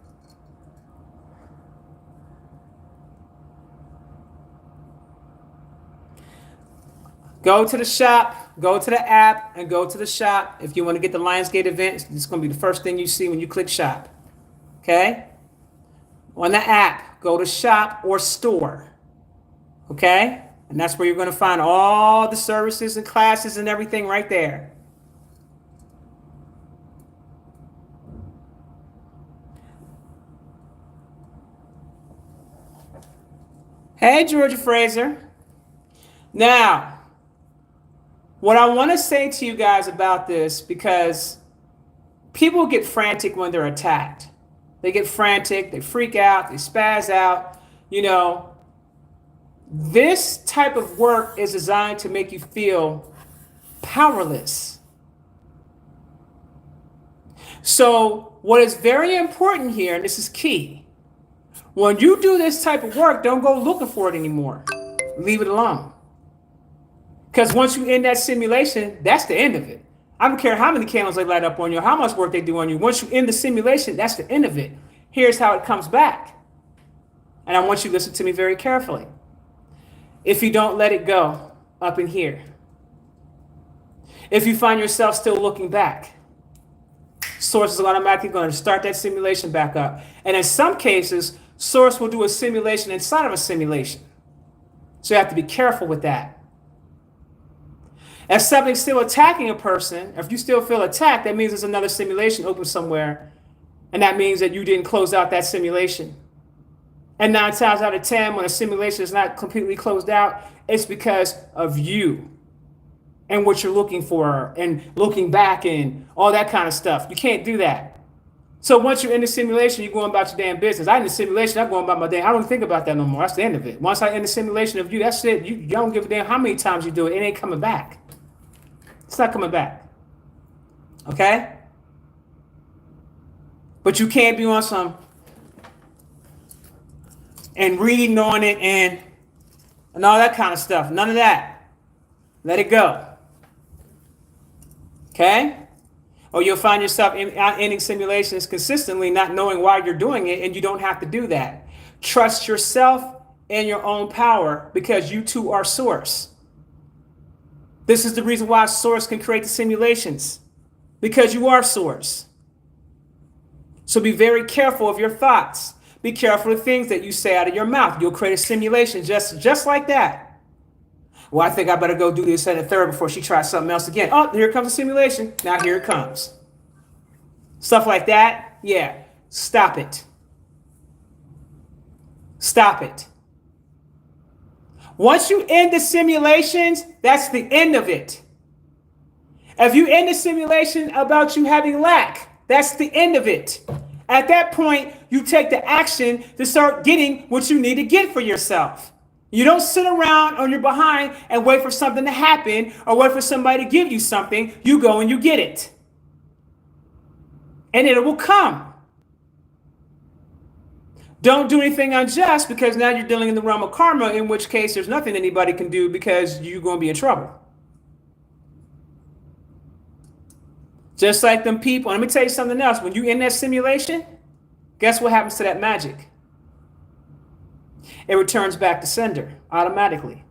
S1: Go to the shop, go to the app, and go to the shop. If you want to get the Lionsgate event, it's going to be the first thing you see when you click shop. Okay? On the app, go to shop or store. Okay? And that's where you're going to find all the services and classes and everything right there. Hey, Georgia Fraser. Now, what I want to say to you guys about this, because people get frantic when they're attacked. They get frantic, they freak out, they spaz out. You know, this type of work is designed to make you feel powerless. So what is very important here, and this is key, when you do this type of work, don't go looking for it anymore. Leave it alone. Because once you end that simulation, that's the end of it. I don't care how many candles they light up on you, how much work they do on you. Once you end the simulation, that's the end of it. Here's how it comes back. And I want you to listen to me very carefully. If you don't let it go up in here, if you find yourself still looking back, Source is automatically going to start that simulation back up. And in some cases, Source will do a simulation inside of a simulation. So you have to be careful with that. If something's still attacking a person, if you still feel attacked, that means there's another simulation open somewhere. And that means that you didn't close out that simulation. And 9 times out of 10, when a simulation is not completely closed out, it's because of you and what you're looking for and looking back and all that kind of stuff. You can't do that. So once you're in the simulation, you're going about your damn business. I'm in the simulation, I'm going about my damn. I don't think about that no more. That's the end of it. Once I end the simulation of you, that's it. You don't give a damn how many times you do it. It ain't coming back. It's not coming back. Okay? But you can't be on some and reading on it and all that kind of stuff. None of that. Let it go. Okay? Or you'll find yourself ending simulations consistently, not knowing why you're doing it, and you don't have to do that. Trust yourself and your own power, because you too are Source. This is the reason why Source can create the simulations, because you are Source. So be very careful of your thoughts. Be careful of things that you say out of your mouth. You'll create a simulation just like that. Well, I think I better go do this and a third before she tries something else again. Oh, here comes a simulation. Now here it comes. Stuff like that. Yeah. Stop it. Stop it. Once you end the simulations, that's the end of it. If you end the simulation about you having lack, that's the end of it. At that point, you take the action to start getting what you need to get for yourself. You don't sit around on your behind and wait for something to happen or wait for somebody to give you something. You go and you get it. And it will come. Don't do anything unjust, because now you're dealing in the realm of karma, in which case there's nothing anybody can do because you're going to be in trouble. Just like them people. And let me tell you something else. When you're in that simulation, guess what happens to that magic? It returns back to sender automatically.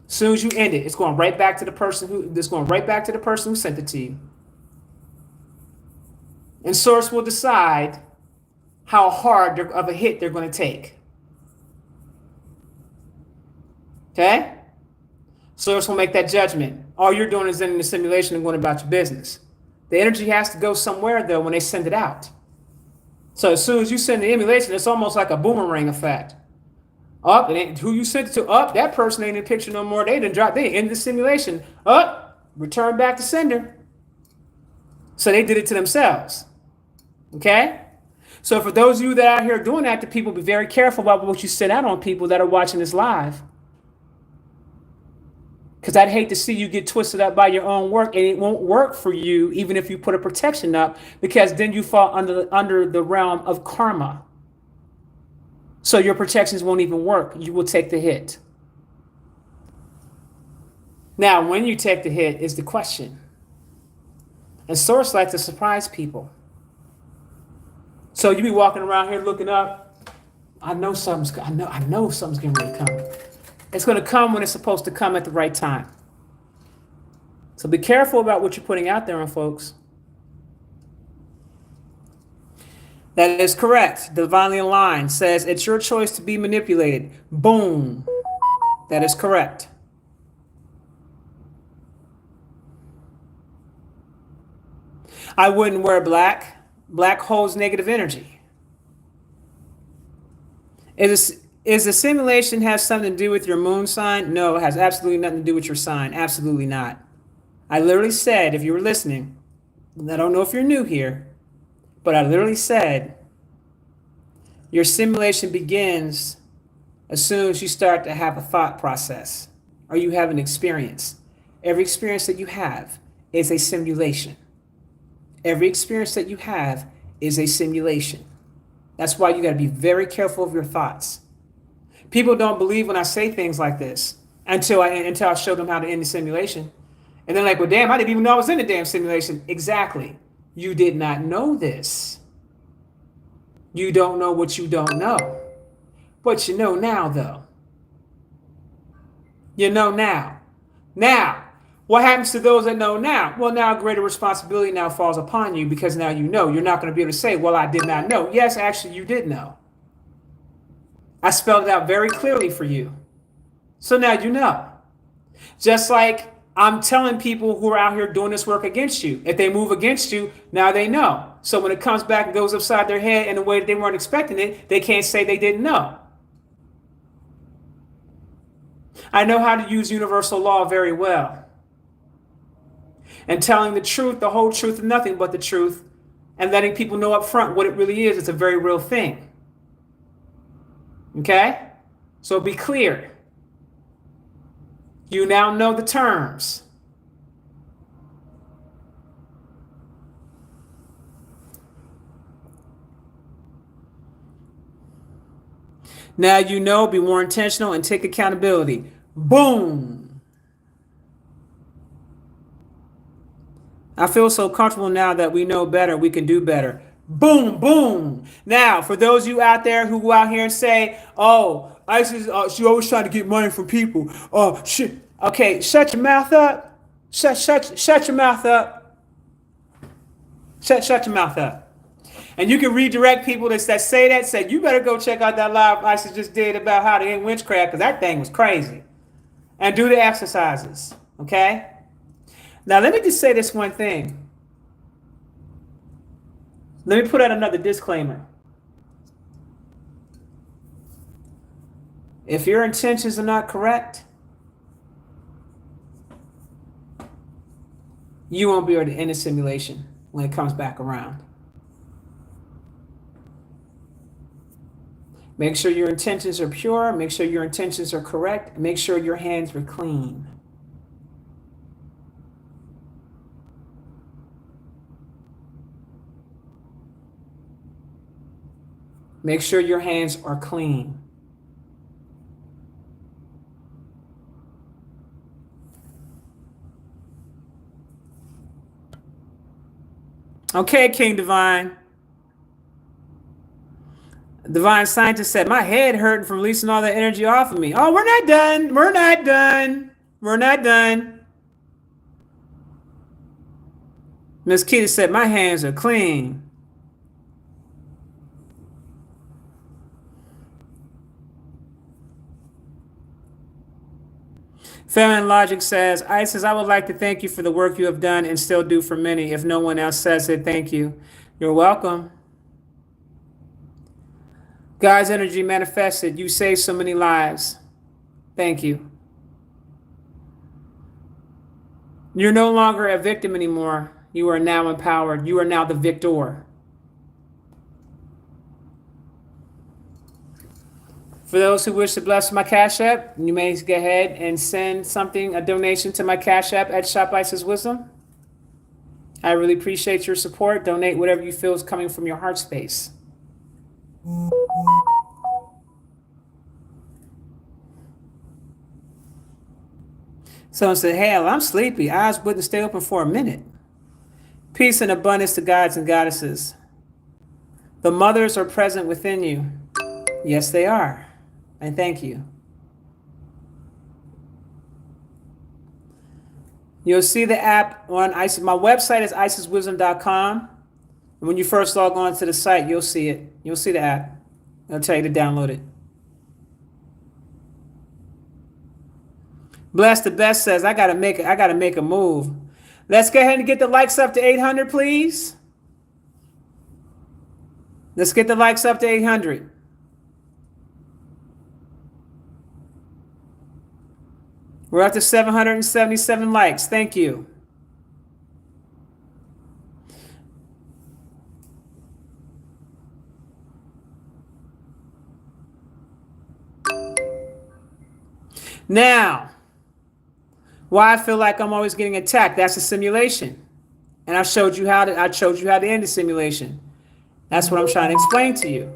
S1: As soon as you end it, it's going right back to the person who sent it to you. And Source will decide how hard of a hit they're going to take. Okay? Source will make that judgment. All you're doing is ending the simulation and going about your business. The energy has to go somewhere, though, when they send it out. So as soon as you send the emulation, it's almost like a boomerang effect. Up, and who you sent it to, up, that person ain't in the picture no more. They didn't drop, they end the simulation. Up, return back to sender. So they did it to themselves. Okay? So for those of you that are out here doing that to people, be very careful about what you send out on people that are watching this live. Because I'd hate to see you get twisted up by your own work, and it won't work for you even if you put a protection up, because then you fall under the realm of karma. So your protections won't even work. You will take the hit. Now, when you take the hit is the question. And Source likes to surprise people. So you be walking around here looking up. I know something's getting ready to come. It's going to come when it's supposed to come at the right time. So be careful about what you're putting out there on folks. That is correct. Divinely Aligned says it's your choice to be manipulated. Boom. That is correct. I wouldn't wear black. Black holds negative energy. Is the simulation has something to do with your moon sign? No, it has absolutely nothing to do with your sign. Absolutely not. I literally said, if you were listening, I don't know if you're new here, but I literally said, your simulation begins as soon as you start to have a thought process or you have an experience. Every experience that you have is a simulation. Every experience that you have is a simulation. That's why you got to be very careful of your thoughts. People don't believe when I say things like this until I show them how to end the simulation. And they're like, well, damn, I didn't even know I was in the damn simulation. Exactly. You did not know this. You don't know what you don't know. But you know now, though. You know now. Now, what happens to those that know now? Well, now a greater responsibility now falls upon you, because now you know. You're not going to be able to say, well, I did not know. Yes, actually, you did know. I spelled it out very clearly for you. So now you know. Just like I'm telling people who are out here doing this work against you, if they move against you, now they know. So when it comes back and goes upside their head in a way that they weren't expecting it, they can't say they didn't know. I know how to use universal law very well. And telling the truth, the whole truth, and nothing but the truth, and letting people know up front what it really is, it's a very real thing. Okay? So be clear. You now know the terms. Now you know, be more intentional and take accountability. Boom. I feel so comfortable now that we know better, we can do better. Boom, boom. Now, for those of you out there who go out here and say, oh, ISIS, she always trying to get money from people. Oh, shit. Okay, shut your mouth up. Shut your mouth up. Shut your mouth up. And you can redirect people that say, you better go check out that live ISIS just did about how to end witchcraft, because that thing was crazy. And do the exercises, okay? Now, let me just say this one thing. Let me put out another disclaimer. If your intentions are not correct, you won't be able to end the simulation when it comes back around. Make sure your intentions are pure. Make sure your intentions are correct. Make sure your hands are clean. Make sure your hands are clean. Okay, King Divine. Divine Scientist said, my head hurting from releasing all that energy off of me. Oh, we're not done. We're not done. We're not done. Miss Keita said, my hands are clean. Feminine Logic says, Isis, I would like to thank you for the work you have done and still do for many. If no one else says it, thank you. You're welcome. God's energy manifested. You saved so many lives. Thank you. You're no longer a victim anymore. You are now empowered. You are now the victor. For those who wish to bless my Cash App, you may go ahead and send something, a donation to my Cash App at Shop Isis Wisdom. I really appreciate your support. Donate whatever you feel is coming from your heart space. Someone said, hell, I'm sleepy. Eyes wouldn't stay open for a minute. Peace and abundance to gods and goddesses. The mothers are present within you. Yes, they are. And thank you. You'll see the app on Isis. My website is isiswisdom.com. And when you first log on to the site, you'll see it. You'll see the app. It'll tell you to download it. Bless the Best says, I gotta make a move. Let's go ahead and get the likes up to 800, please. Let's get the likes up to 800. We're up to 777 likes. Thank you. Now, why I feel like I'm always getting attacked? That's a simulation, and I showed you how to end the simulation. That's what I'm trying to explain to you.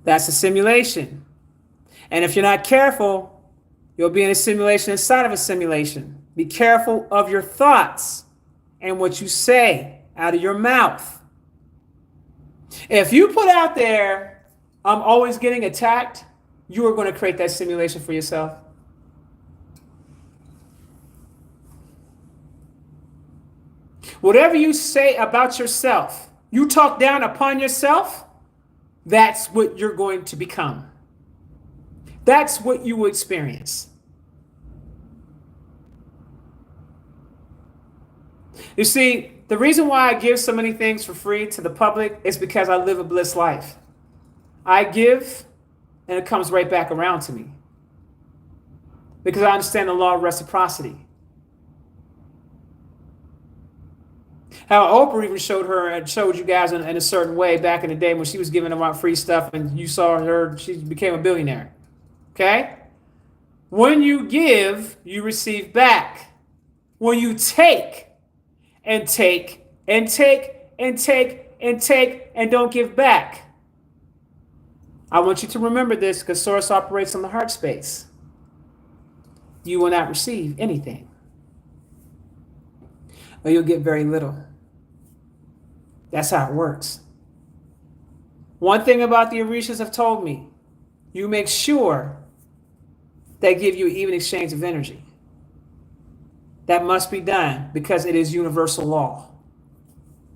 S1: That's a simulation, and if you're not careful, you'll be in a simulation inside of a simulation. Be careful of your thoughts and what you say out of your mouth. If you put out there, I'm always getting attacked, you are going to create that simulation for yourself. Whatever you say about yourself, you talk down upon yourself, that's what you're going to become. That's what you will experience. You see, the reason why I give so many things for free to the public is because I live a bliss life. I give, and it comes right back around to me. Because I understand the law of reciprocity. How Oprah even showed you guys in a certain way back in the day when she was giving out free stuff and you saw her, she became a billionaire. Okay? When you give, you receive back. When you take and take and take and take and take and don't give back. I want you to remember this because Source operates on the heart space. You will not receive anything. Or you'll get very little. That's how it works. One thing about the Orishas have told me, you make sure they give you an even exchange of energy. That must be done because it is universal law.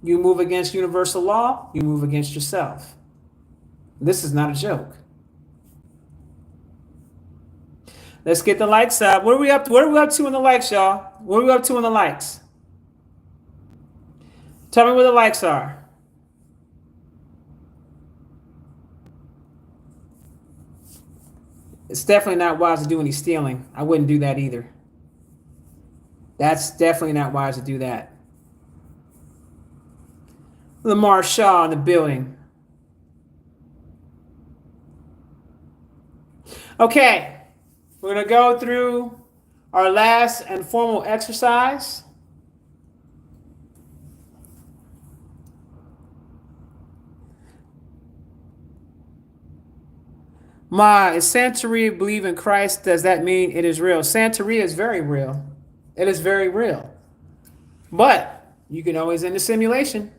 S1: You move against universal law, you move against yourself. This is not a joke. Let's get the likes up. What are we up to in the likes, y'all? What are we up to in the likes? Tell me where the likes are. It's definitely not wise to do any stealing. I wouldn't do that either. That's definitely not wise to do that. Lamar Shaw in the building. Okay, we're going to go through our last and formal exercise. Ma, is Santeria believe in Christ? Does that mean it is real? Santeria is very real. It is very real. But you can always end the simulation.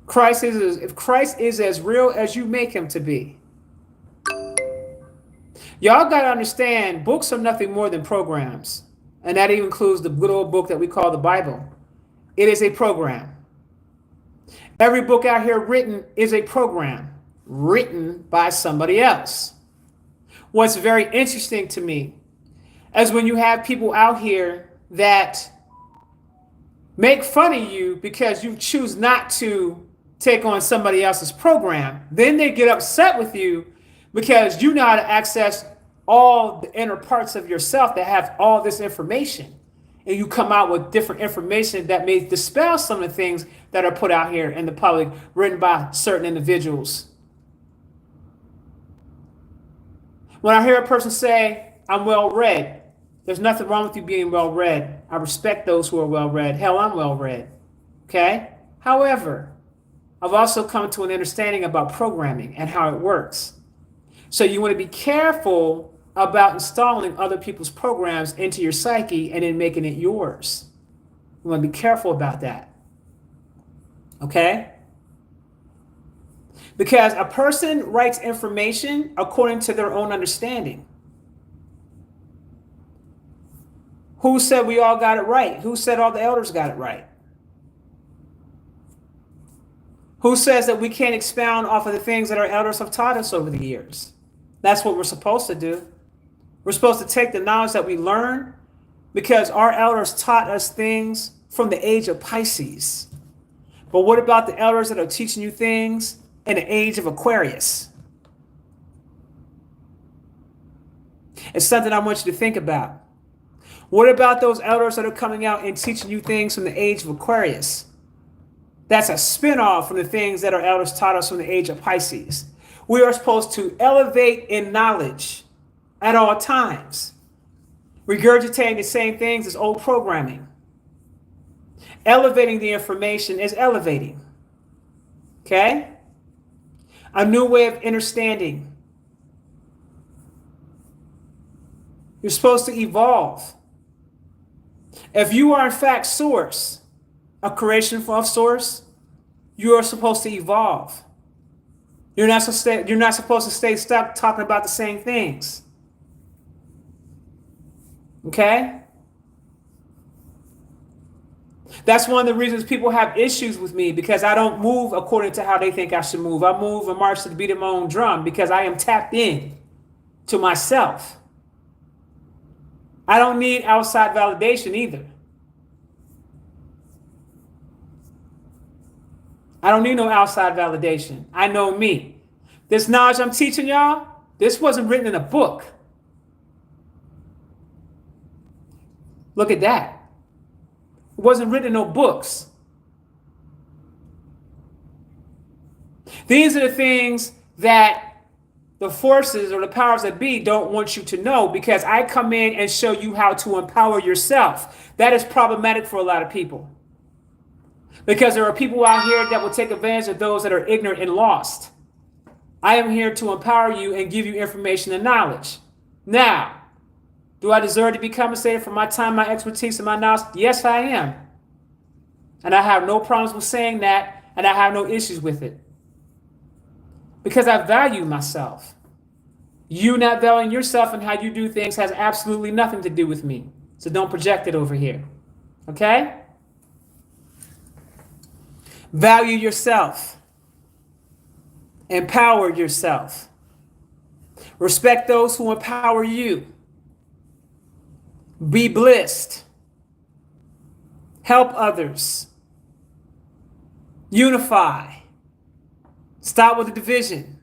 S1: If Christ is as real as you make him to be. Y'all got to understand, books are nothing more than programs. And that even includes the good old book that we call the Bible. It is a program. Every book out here written is a program written by somebody else. What's very interesting to me is when you have people out here that make fun of you because you choose not to take on somebody else's program. Then they get upset with you because you know how to access all the inner parts of yourself that have all this information. And you come out with different information that may dispel some of the things that are put out here in the public, written by certain individuals. When I hear a person say, I'm well read, there's nothing wrong with you being well read. I respect those who are well read. Hell, I'm well read. Okay? However, I've also come to an understanding about programming and how it works. So you want to be careful about installing other people's programs into your psyche and then making it yours. You want to be careful about that. Okay? Because a person writes information according to their own understanding. Who said we all got it right? Who said all the elders got it right? Who says that we can't expound off of the things that our elders have taught us over the years? That's what we're supposed to do. We're supposed to take the knowledge that we learn because our elders taught us things from the age of Pisces. But what about the elders that are teaching you things in the age of Aquarius? It's something I want you to think about. What about those elders that are coming out and teaching you things from the age of Aquarius? That's a spinoff from the things that our elders taught us from the age of Pisces. We are supposed to elevate in knowledge at all times. Regurgitating the same things as old programming. Elevating the information is elevating. Okay? A new way of understanding. You're supposed to evolve. If you are in fact source, a creation of source, you are supposed to evolve. You're not supposed to stay stuck talking about the same things. Okay? That's one of the reasons people have issues with me, because I don't move according to how they think I should move. I move and march to the beat of my own drum because I am tapped in to myself. I don't need outside validation either. I don't need no outside validation. I know me. This knowledge I'm teaching y'all, this wasn't written in a book. Look at that. It wasn't written in no books. These are the things that the forces or the powers that be don't want you to know, because I come in and show you how to empower yourself. That is problematic for a lot of people. Because there are people out here that will take advantage of those that are ignorant and lost. I am here to empower you and give you information and knowledge. Now, do I deserve to be compensated for my time, my expertise, and my knowledge? Yes, I am. And I have no problems with saying that, and I have no issues with it. Because I value myself. You not valuing yourself and how you do things has absolutely nothing to do with me. So don't project it over here. Okay? Value yourself. Empower yourself. Respect those who empower you. Be blessed. Help others. Unify. Stop with the division.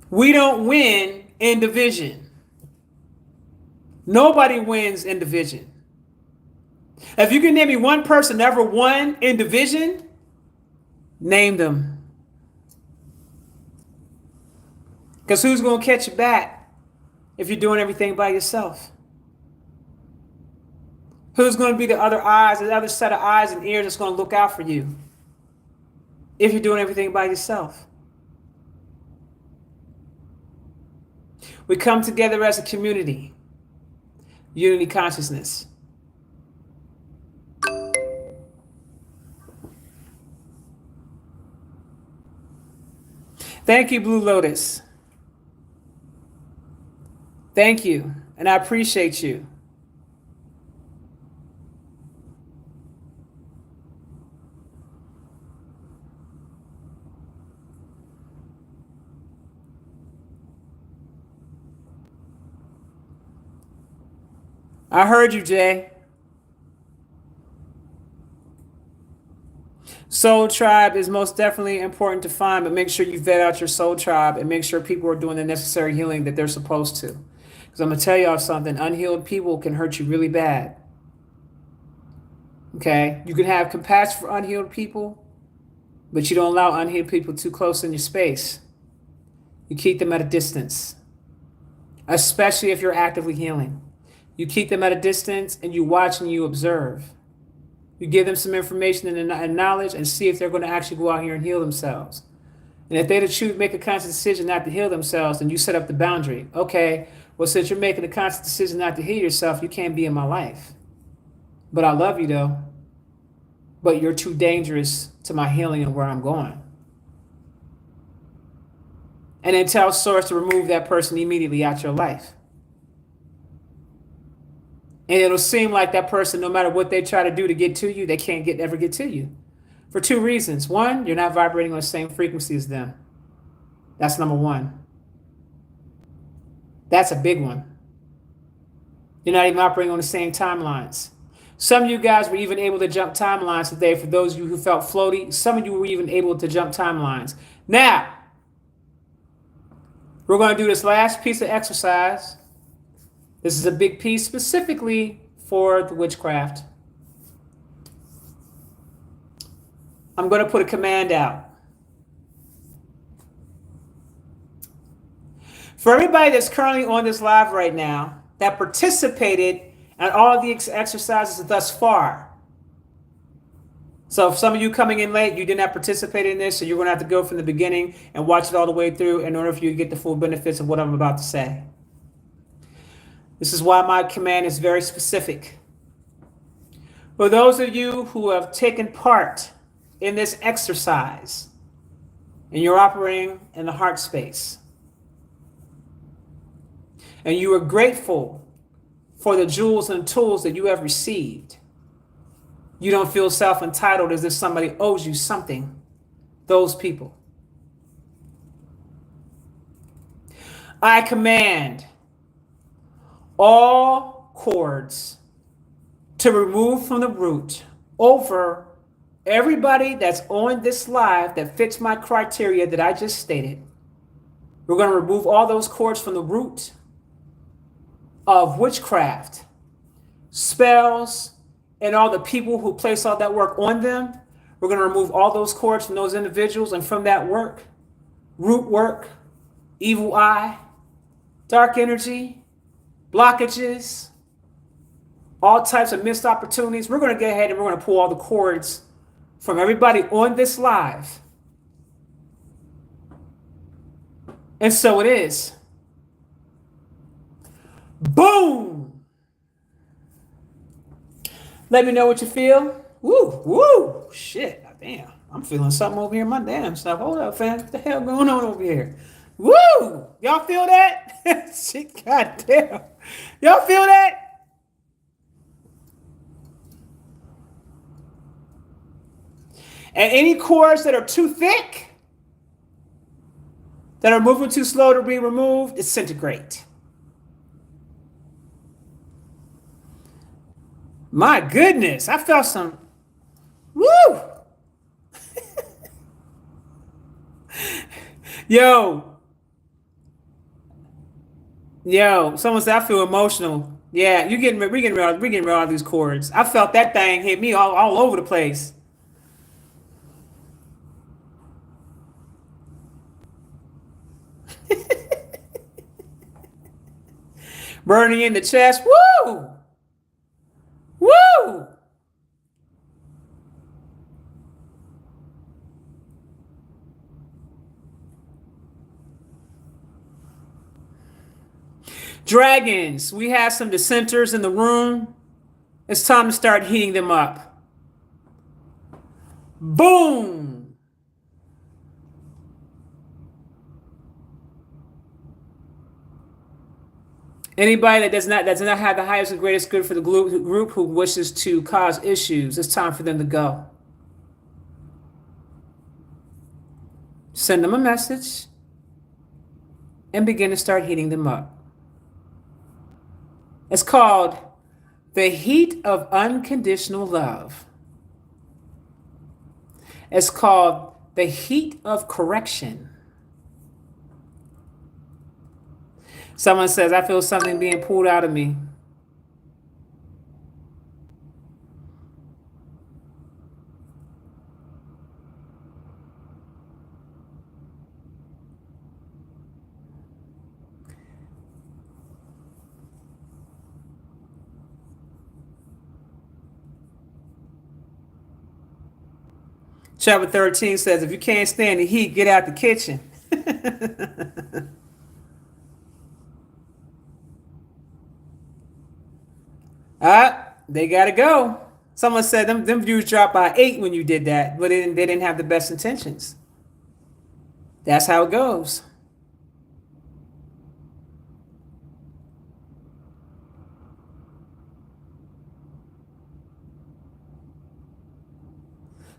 S1: We don't win in division. Nobody wins in division. If you can name me one person that ever won in division, name them. Because who's going to catch you back if you're doing everything by yourself? Who's going to be the other eyes, the other set of eyes and ears that's going to look out for you if you're doing everything by yourself? We come together as a community. Unity consciousness. Thank you, Blue Lotus. Thank you, and I appreciate you. I heard you, Jay. Soul tribe is most definitely important to find, but make sure you vet out your soul tribe and make sure people are doing the necessary healing that they're supposed to. Because I'm going to tell y'all something, unhealed people can hurt you really bad. Okay? You can have compassion for unhealed people, but you don't allow unhealed people too close in your space. You keep them at a distance, especially if you're actively healing. You keep them at a distance and you watch and you observe. You give them some information and knowledge and see if they're going to actually go out here and heal themselves. And if they choose make a conscious decision not to heal themselves, then you set up the boundary. Okay, well, since you're making a conscious decision not to heal yourself, you can't be in my life. But I love you though. But you're too dangerous to my healing and where I'm going. And then tell Source to remove that person immediately out your life. And it'll seem like that person, no matter what they try to do to get to you, they can't ever get to you. For two reasons. One, you're not vibrating on the same frequency as them. That's number one. That's a big one. You're not even operating on the same timelines. Some of you guys were even able to jump timelines today. For those of you who felt floaty, some of you were even able to jump timelines. Now, we're going to do this last piece of exercise. This is a big piece specifically for the witchcraft. I'm going to put a command out. For everybody that's currently on this live right now that participated in all of the exercises thus far. So if some of you coming in late, you did not participate in this, so you're going to have to go from the beginning and watch it all the way through in order for you to get the full benefits of what I'm about to say. This is why my command is very specific. For those of you who have taken part in this exercise and you're operating in the heart space, and you are grateful for the jewels and tools that you have received, you don't feel self-entitled as if somebody owes you something. Those people. I command all cords to remove from the root over everybody that's on this live that fits my criteria that I just stated. We're going to remove all those cords from the root of witchcraft, spells, and all the people who place all that work on them. We're going to remove all those cords from those individuals and from that work, root work, evil eye, dark energy, blockages, all types of missed opportunities. We're going to go ahead and we're going to pull all the cords from everybody on this live. And so it is. Boom! Let me know what you feel. Woo, woo, shit, damn. I'm feeling something over here in my damn stuff. Hold up, fam. What the hell going on over here? Woo! Y'all feel that? Shit, goddamn. Y'all feel that? And any cords that are too thick, that are moving too slow to be removed, disintegrate. My goodness, I felt some, woo! Yo, Yo, someone said I feel emotional. Yeah, we getting rid of all these cords. I felt that thing hit me all over the place. Burning in the chest. Woo! Woo! Dragons, we have some dissenters in the room. It's time to start heating them up. Boom! Anybody that does not have the highest and greatest good for the group who wishes to cause issues, it's time for them to go. Send them a message and begin to start heating them up. It's called the heat of unconditional love. It's called the heat of correction. Someone says, I feel something being pulled out of me. Chapter 13 says, if you can't stand the heat, get out the kitchen. They got to go. Someone said them views dropped by 8 when you did that, but they didn't have the best intentions. That's how it goes.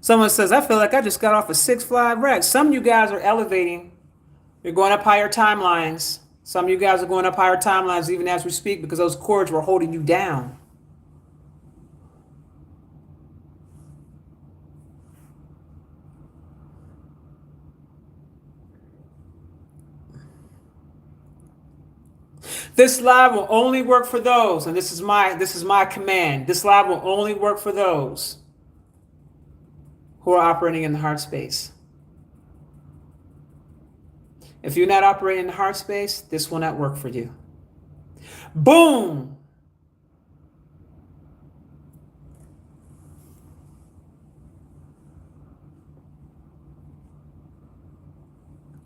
S1: Someone says, I feel like I just got off a Six Flag wreck. Some of you guys are elevating. You're going up higher timelines. Some of you guys are going up higher timelines even as we speak because those cords were holding you down. This live will only work for those, and this is my command. This live will only work for those who are operating in the heart space. If you're not operating in the heart space, this will not work for you. Boom!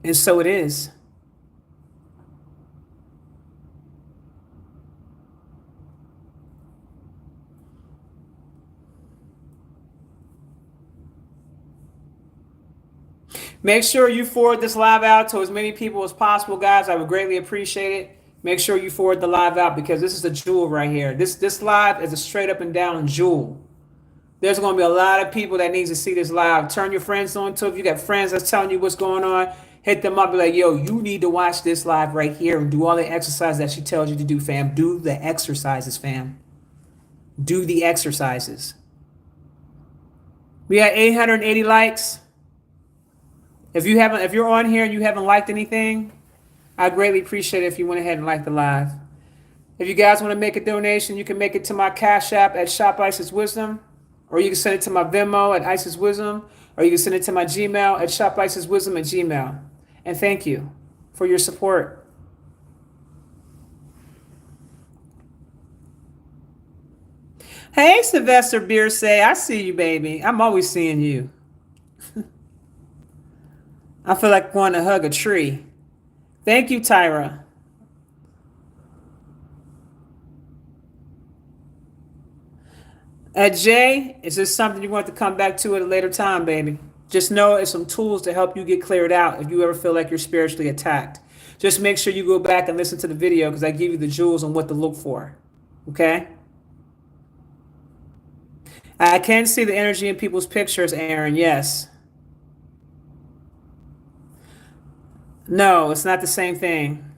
S1: And so it is. Make sure you forward this live out to as many people as possible, guys. I would greatly appreciate it. Make sure you forward the live out because this is a jewel right here. This live is a straight up and down jewel. There's going to be a lot of people that needs to see this live. Turn your friends on to it. If you got friends that's telling you what's going on, hit them up. Be like, yo, you need to watch this live right here and do all the exercises that she tells you to do, fam. Do the exercises, fam. Do the exercises. We got 880 likes. If you're on here and you haven't liked anything, I greatly appreciate it if you went ahead and liked the live. If you guys want to make a donation, you can make it to my Cash App at Shop Isis Wisdom, or you can send it to my Venmo at Isis Wisdom, or you can send it to my Gmail at Shop Isis Wisdom at Gmail. And thank you for your support. Hey, Sylvester Beer say, I see you, baby. I'm always seeing you. I feel like going to hug a tree. Thank you, Tyra. Jay, is this something you want to come back to at a later time, baby? Just know it's some tools to help you get cleared out if you ever feel like you're spiritually attacked. Just make sure you go back and listen to the video because I give you the jewels on what to look for. Okay? I can see the energy in people's pictures, Aaron. Yes. No, it's not the same thing.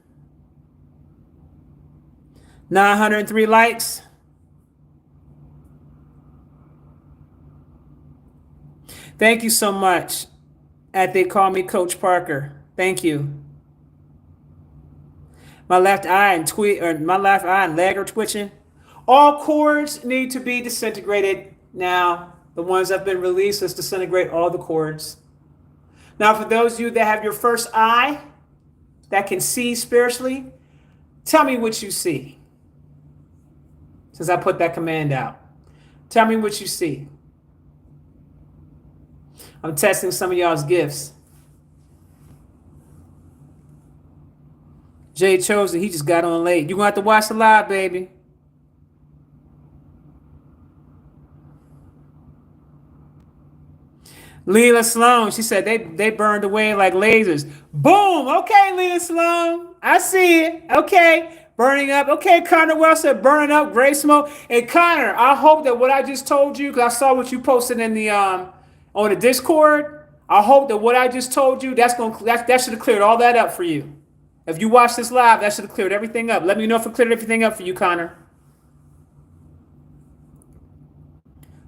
S1: 903 likes. Thank you so much. They call me Coach Parker. Thank you. My left eye and my left eye and leg are twitching. All cords need to be disintegrated now. The ones that have been released, let's disintegrate all the cords. Now, for those of you that have your first eye that can see spiritually, tell me what you see. Since I put that command out, tell me what you see. I'm testing some of y'all's gifts. Jay Chosen, he just got on late. You're going to have to watch the live, baby. Leela Sloan, she said they burned away like lasers. Boom. Okay, Leela Sloan. I see it. Okay. Burning up. Okay, Connor Wells said burning up, gray smoke. And Connor, I hope that what I just told you, because I saw what you posted in the on the Discord. I hope that what I just told you, that should have cleared all that up for you. If you watch this live, that should have cleared everything up. Let me know if it cleared everything up for you, Connor.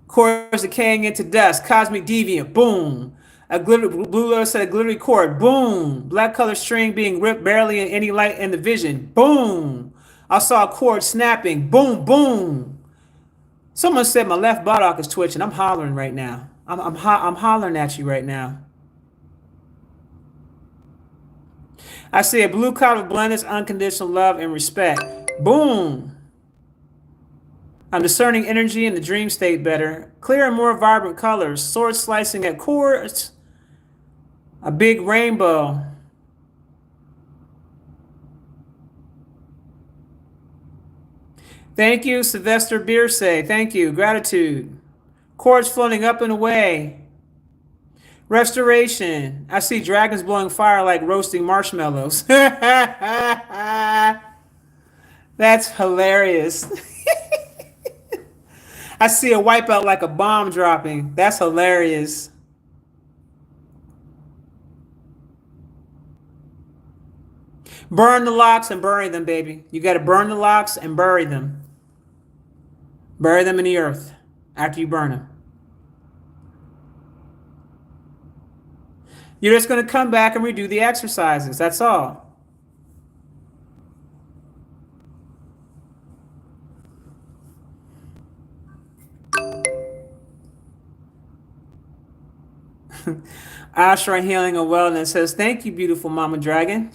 S1: Cords decaying into dust. Cosmic deviant. Boom. A glitter, blue letter said a glittery cord. Boom. Black color string being ripped, barely in any light in the vision. Boom. I saw a cord snapping. Boom, boom. Someone said my left buttock is twitching. I'm hollering right now. I'm hollering at you right now. I see a blue cloud of blendness, unconditional love, and respect. Boom. I'm discerning energy in the dream state better. Clear and more vibrant colors. Sword slicing at cords. A big rainbow. Thank you, Sylvester Beersay. Thank you. Gratitude. Cords floating up and away. Restoration. I see dragons blowing fire like roasting marshmallows. That's hilarious. I see a wipeout like a bomb dropping. That's hilarious. Burn the locks and bury them, baby. You got to burn the locks and bury them. Bury them in the earth after you burn them. You're just going to come back and redo the exercises. That's all. Ashra Healing and Wellness says, thank you, beautiful Mama Dragon.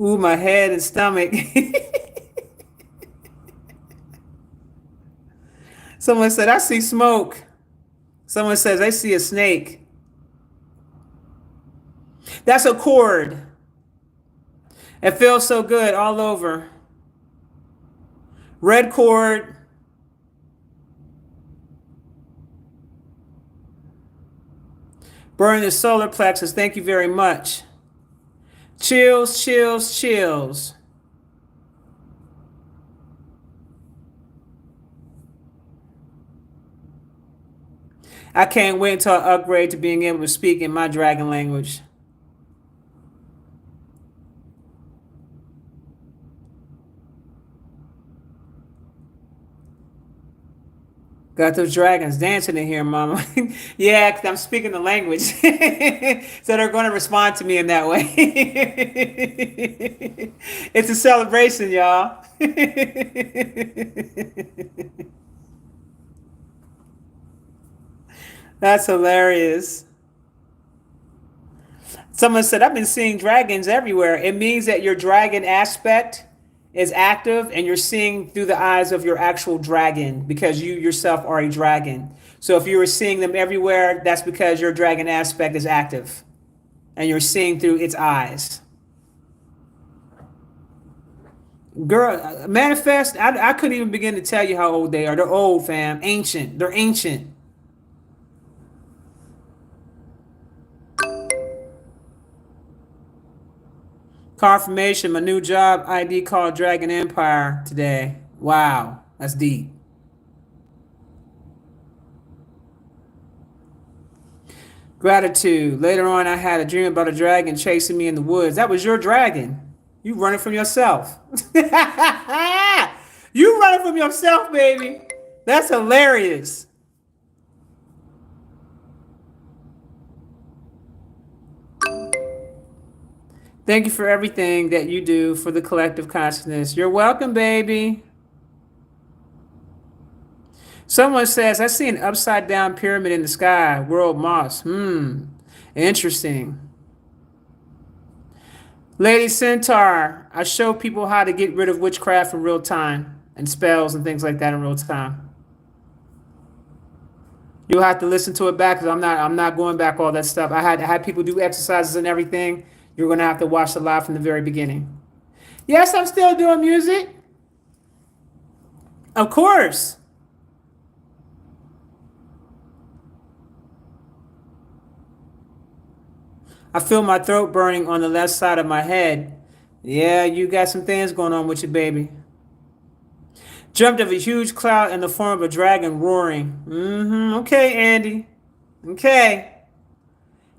S1: Ooh, my head and stomach. Someone said, I see smoke. Someone says, I see a snake. That's a cord. It feels so good all over. Red cord. Burning the solar plexus. Thank you very much. Chills, chills, chills. I can't wait until I upgrade to being able to speak in my dragon language. Got those dragons dancing in here, Mama. Yeah, because I'm speaking the language. So they're going to respond to me in that way. It's a celebration, y'all. That's hilarious. Someone said, I've been seeing dragons everywhere. It means that your dragon aspect is active and you're seeing through the eyes of your actual dragon because you yourself are a dragon. So if you were seeing them everywhere, that's because your dragon aspect is active and you're seeing through its eyes. Girl, manifest, I couldn't even begin to tell you how old they are. They're old, fam. Ancient. They're ancient. Confirmation, my new job ID called Dragon Empire today. Wow, that's deep. Gratitude. Later on, I had a dream about a dragon chasing me in the woods. That was your dragon. You running from yourself. You running from yourself, baby. That's hilarious. Thank you for everything that you do for the collective consciousness. You're welcome, baby. Someone says, I see an upside down pyramid in the sky. World moss. Interesting. Lady Centaur, I show people how to get rid of witchcraft in real time and spells and things like that in real time. You'll have to listen to it back because I'm not going back all that stuff. I had people do exercises and everything. You're gonna have to watch the live from the very beginning. Yes, I'm still doing music. Of course. I feel my throat burning on the left side of my head. Yeah, you got some things going on with you, baby. Dreamt of a huge cloud in the form of a dragon roaring. Okay, Andy. Okay.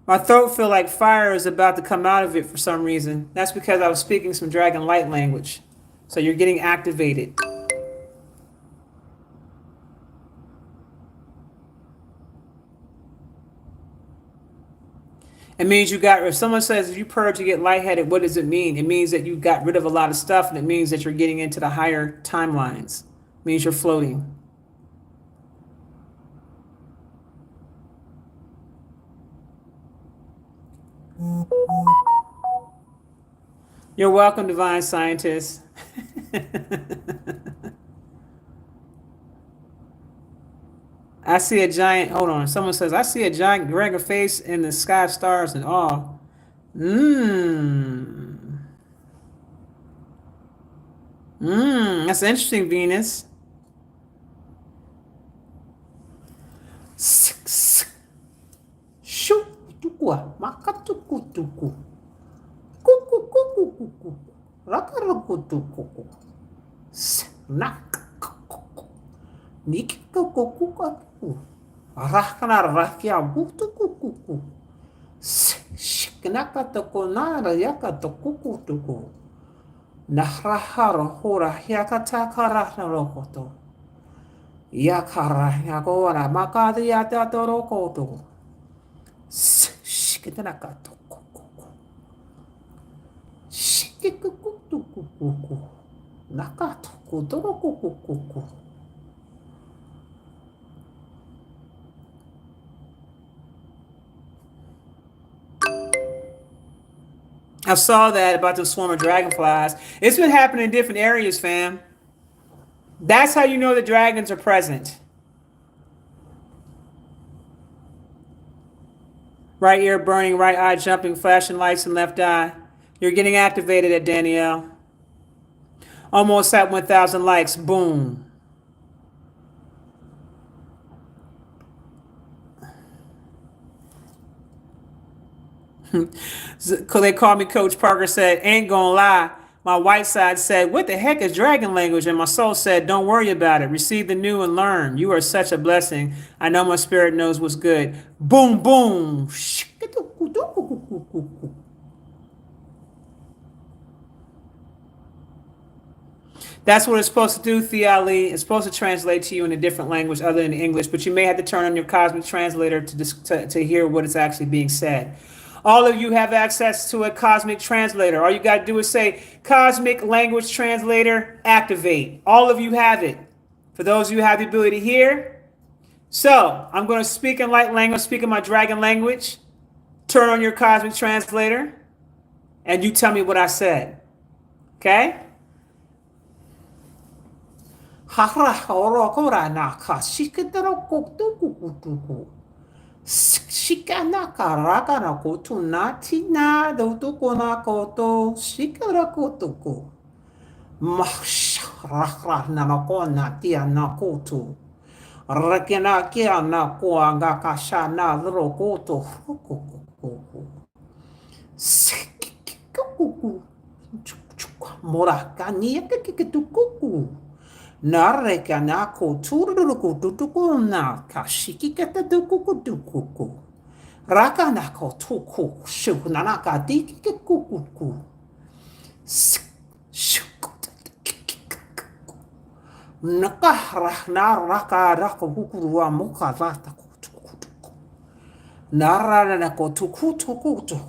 S1: My throat feel like fire is about to come out of it for some reason. That's because I was speaking some dragon light language. So you're getting activated. It means you got, if someone says if you purge, you get lightheaded, what does it mean? It means that you got rid of a lot of stuff, and it means that you're getting into the higher timelines. It means you're floating. You're welcome, divine scientist. I see a giant, hold on, someone says, I see a giant dragon face in the sky, stars, and all. That's interesting, Venus. Shoo, tukua, makatukutuku. Kuku, kuku, kuku. Rakarakutuku. Nak. Nikikukuku. Rakana rakia butukuku. Shiknakatoko nara yakatokukutuku. Nahrahara hora yakatakarah rokoto. Yakara yagora makadi yatatorokoto. Shikitanakatoku. Shikikukutuku. Nakatoku dorokukuku. I saw that about the swarm of dragonflies. It's been happening in different areas, fam. That's how you know the dragons are present. Right ear burning, right eye jumping, flashing lights in left eye. You're getting activated at Danielle. Almost at 1,000 likes. Boom. They called me Coach Parker, said, ain't gonna lie. My white side said, what the heck is dragon language? And my soul said, don't worry about it. Receive the new and learn. You are such a blessing. I know my spirit knows what's good. Boom, boom. That's what it's supposed to do, Thea Ali. It's supposed to translate to you in a different language other than English, but you may have to turn on your cosmic translator to hear what is actually being said. All of you have access to a cosmic translator. All you got to do is say, cosmic language translator, activate. All of you have it. For those of you who have the ability to hear. So, I'm going to speak in light language, speak in my dragon language. Turn on your cosmic translator, and you tell me what I said. Okay? Shikana karakana koto nati na dotoko na koto shikara kotoko. Mashrakra nanako natia na koto. Rakena kia na koanga kasha na rokoto. Sikikuku.
S2: mora ka ni ke tu kuku. Nare ka na ko turu ko tutuku na ka shiki ke tu kuku tu kuku. Raka na ko tuku shu na na ka diki ke kuku. Nakahra na raka raka hukuru muka rata kutukutuku. Narara na kotukutukutu.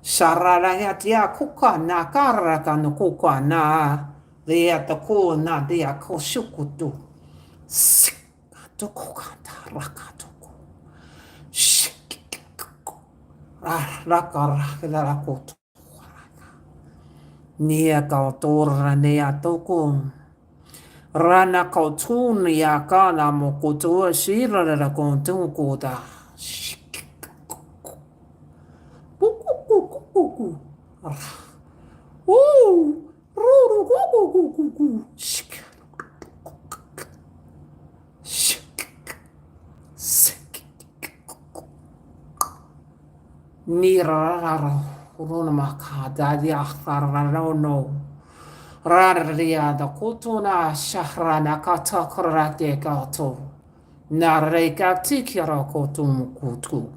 S2: Sarara ya tia kuka na karaka no kuka na. Lea tako na dea ko shukutu. Sikatuku kata raka tuku. Shikikuku. Raka raka raka tuku. Nia kautora nea tuku. Rana kautuni ya kana mo kutua shira la kontu kuda. Kuku. Ruru kuku. Nira runa makada dia no. Raria da kutuna shahrana kata korate gato. Nare gati kira kotum kutu.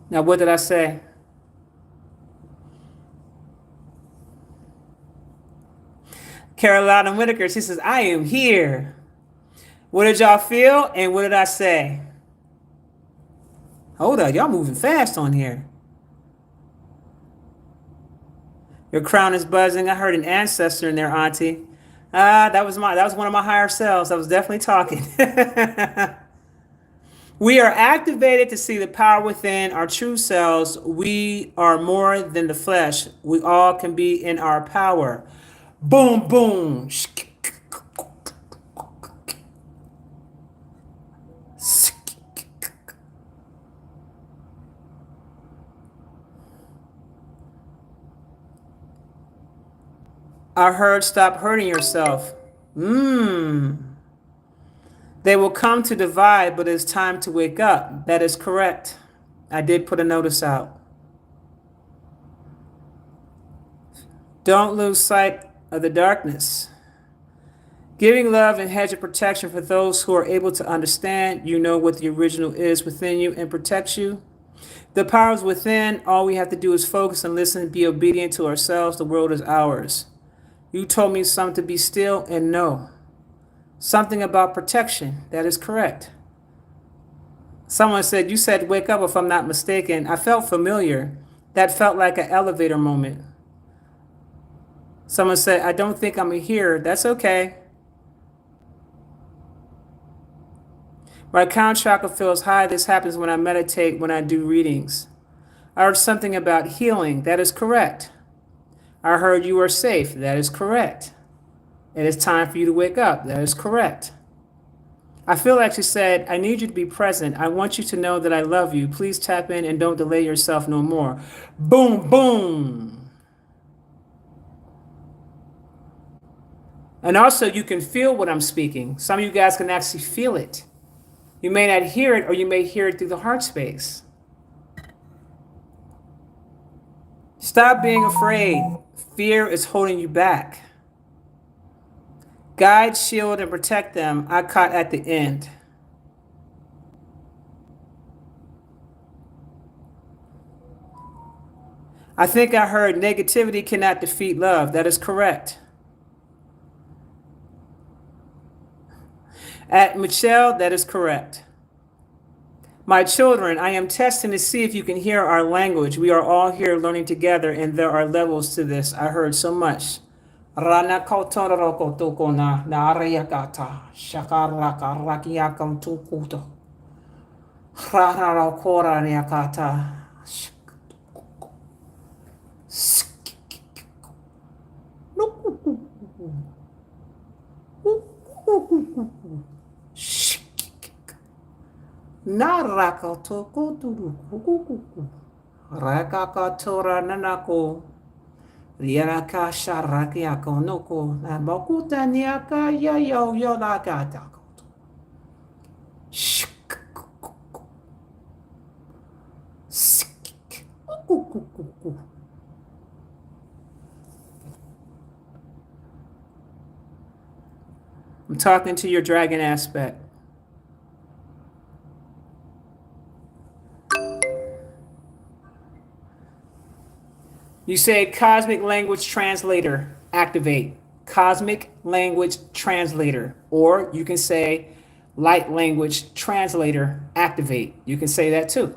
S2: Now, what did I say? Carolina Whitaker, she says, I am here. What did y'all feel? And what did I say? Hold up, y'all moving fast on here. Your crown is buzzing. I heard an ancestor in there, Auntie. That was one of my higher selves. I was definitely talking. We are activated to see the power within our true selves. We are more than the flesh. We all can be in our power. Boom, boom. I heard stop hurting yourself. They will come to divide, but it's time to wake up. That is correct. I did put a notice out. Don't lose sight of the darkness. Giving love and hedge of protection for those who are able to understand. You know what the original is within you and protects you. The power is within. All we have to do is focus and listen and be obedient to ourselves. The world is ours. You told me something to be still and know. Something about protection. That is correct. Someone said, you said wake up if I'm not mistaken. I felt familiar. That felt like an elevator moment. Someone said, I don't think I'm here. That's okay. My crown chakra feels high. This happens when I meditate, when I do readings. I heard something about healing. That is correct. I heard you are safe. That is correct. It is time for you to wake up. That is correct. I feel like she said, I need you to be present. I want you to know that I love you. Please tap in and don't delay yourself no more. Boom, boom. And also, you can feel what I'm speaking. Some of you guys can actually feel it. You may not hear it, or you may hear it through the heart space. Stop being afraid. Fear is holding you back. Guide, shield, and protect them. I caught at the end. I think I heard negativity cannot defeat love. That is correct. At Michelle, that is correct. My children, I am testing to see if you can hear our language. We are all here learning together, and there are levels to this. I heard so much. Rana kautoroko toko na ariakata shakaraka rakiakam tukuto. Rara kora niakata. Naraka toko turu kuku. Raka katora nanako. Liaraka sharakiako noko na bokuta niaka ya yo la gatako. I'm talking to your dragon aspect. You say cosmic language translator, activate. Cosmic language translator. Or you can say light language translator, activate. You can say that too.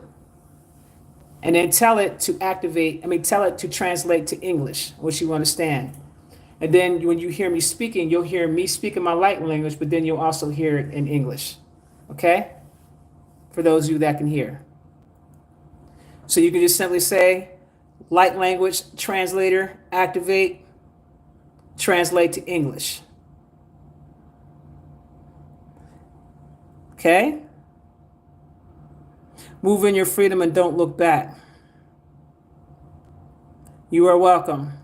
S2: And then tell it to tell it to translate to English, which you understand. And then when you hear me speaking, you'll hear me speaking my light language, but then you'll also hear it in English. Okay? For those of you that can hear. So you can just simply say, light language translator, activate, translate to English. Okay? Move in your freedom and don't look back. You are welcome.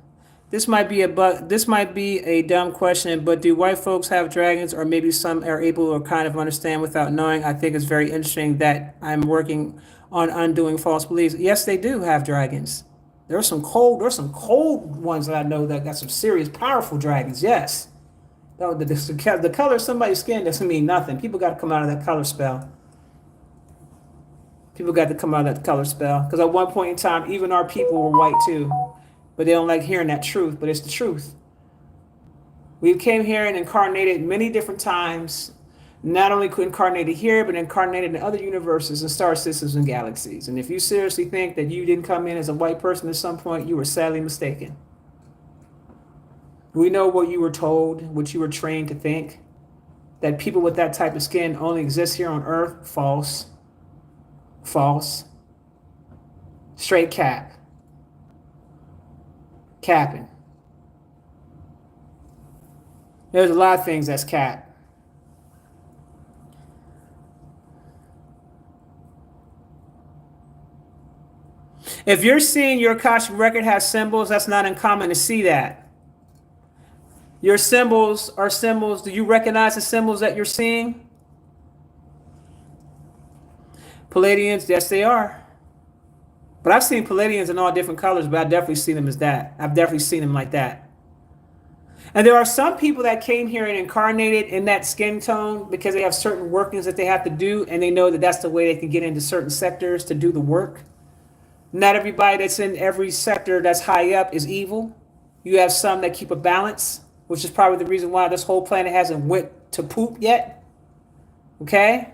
S2: This might be a dumb question, but do white folks have dragons, or maybe some are able or kind of understand without knowing? I think it's very interesting that I'm working on undoing false beliefs. Yes, they do have dragons. There's some cold ones that I know that got some serious, powerful dragons. Yes. The color of somebody's skin doesn't mean nothing. People got to come out of that color spell. People got to come out of that color spell. Because at one point in time, even our people were white too. But they don't like hearing that truth, but it's the truth. We came here and incarnated many different times. Not only incarnated here, but incarnated in other universes and star systems and galaxies. And if you seriously think that you didn't come in as a white person at some point, you were sadly mistaken. We know what you were told, what you were trained to think, that people with that type of skin only exist here on Earth. False. False. Straight cap. Capping. There's a lot of things that's cap. If you're seeing your Akashic record has symbols, that's not uncommon to see that. Your symbols are symbols. Do you recognize the symbols that you're seeing? Palladians, yes, they are. But I've seen Palladians in all different colors, but I definitely see them as that. I've definitely seen them like that. And there are some people that came here and incarnated in that skin tone because they have certain workings that they have to do, and they know that that's the way they can get into certain sectors to do the work. Not everybody that's in every sector that's high up is evil. You have some that keep a balance, which is probably the reason why this whole planet hasn't went to poop yet. Okay?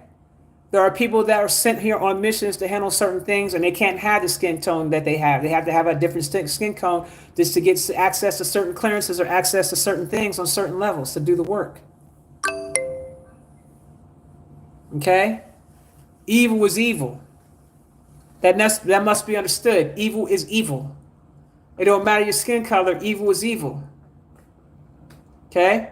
S2: There are people that are sent here on missions to handle certain things, and they can't have the skin tone that they have. They have to have a different skin tone just to get access to certain clearances or access to certain things on certain levels to do the work. Okay? Evil is evil. That must be understood. Evil is evil. It don't matter your skin color. Evil is evil. Okay?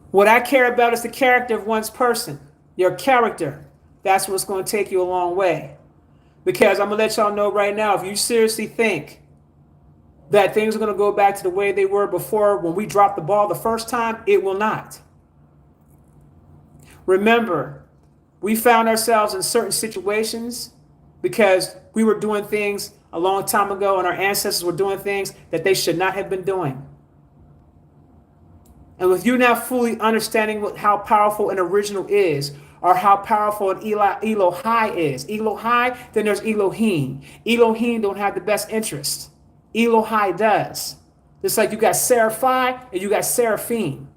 S2: What I care about is the character of one's person. Your character. That's what's going to take you a long way. Because I'm going to let y'all know right now, if you seriously think that things are going to go back to the way they were before when we dropped the ball the first time, it will not. Remember, we found ourselves in certain situations because we were doing things a long time ago, and our ancestors were doing things that they should not have been doing. And with you now fully understanding how powerful an original is, or how powerful an Elohai is. Elohai, then there's Elohim. Elohim don't have the best interest. Elohai does. Just like you got Seraphi and you got Seraphim.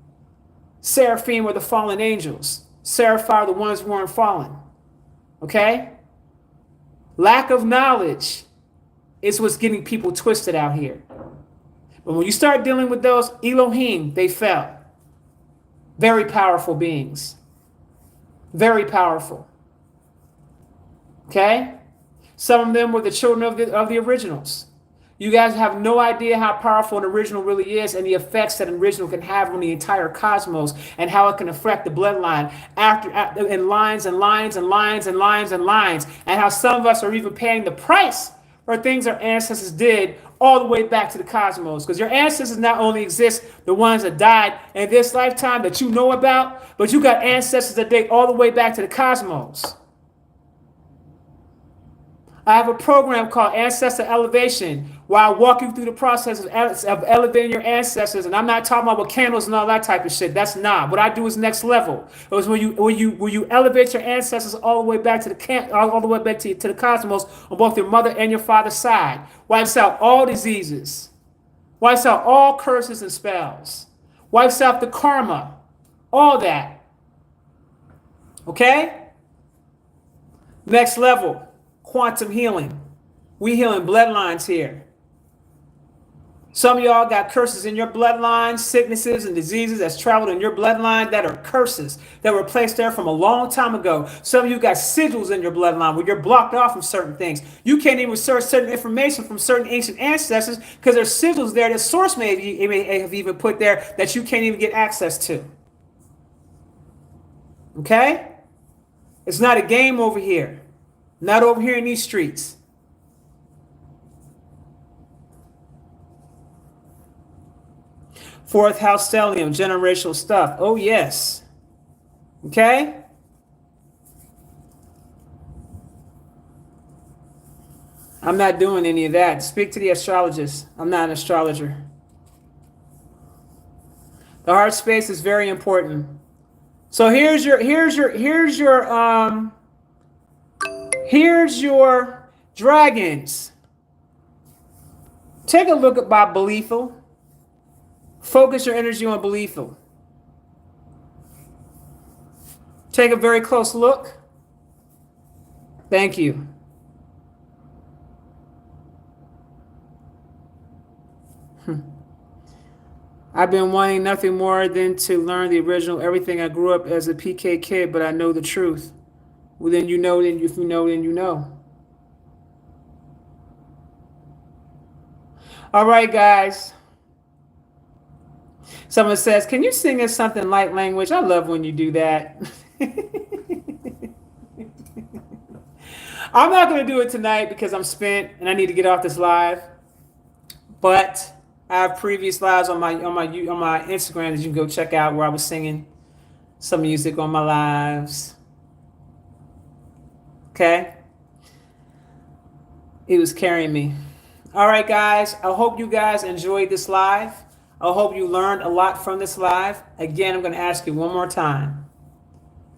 S2: Seraphim were the fallen angels. Seraphi are the ones who weren't fallen. Okay? Lack of knowledge is what's getting people twisted out here. But when you start dealing with those Elohim, they fell. Very powerful beings. Very powerful. Okay? Some of them were the children of the originals. You guys have no idea how powerful an original really is and the effects that an original can have on the entire cosmos and how it can affect the bloodline in lines and lines and lines and lines and lines, and how some of us are even paying the price
S1: or things our ancestors did all the way back to the cosmos. Because your ancestors not only exist, the ones that died in this lifetime that you know about, but you got ancestors that date all the way back to the cosmos. I have a program called Ancestor Elevation where I walk you through the process of elevating your ancestors. And I'm not talking about with candles and all that type of shit. That's not. What I do is next level. It was when you elevate your ancestors all the way back to all the way back to the cosmos on both your mother and your father's side. Wipes out all diseases. Wipes out all curses and spells. Wipes out the karma. All that. Okay? Next level. Quantum healing. We healing bloodlines here. Some of y'all got curses in your bloodline, sicknesses and diseases that's traveled in your bloodline that are curses that were placed there from a long time ago. Some of you got sigils in your bloodline where you're blocked off from certain things. You can't even search certain information from certain ancient ancestors because there's sigils there that source may have even put there that you can't even get access to. Okay? It's not a game over here. Not over here in these streets. Fourth house stellium, generational stuff. Oh, yes. Okay? I'm not doing any of that. Speak to the astrologist. I'm not an astrologer. The heart space is very important. So here's your dragons. Take a look at my beliefal. Focus your energy on beliefal. Take a very close look. Thank you. I've been wanting nothing more than to learn the original everything. I grew up as a PK kid, but I know the truth. Well, then you know, then if you know, then you know. All right, guys. Someone says, can you sing us something light language? I love when you do that. I'm not going to do it tonight because I'm spent and I need to get off this live. But I have previous lives on my Instagram that you can go check out where I was singing some music on my lives. Okay? It was carrying me. All right, guys. I hope you guys enjoyed this live. I hope you learned a lot from this live. Again, I'm going to ask you one more time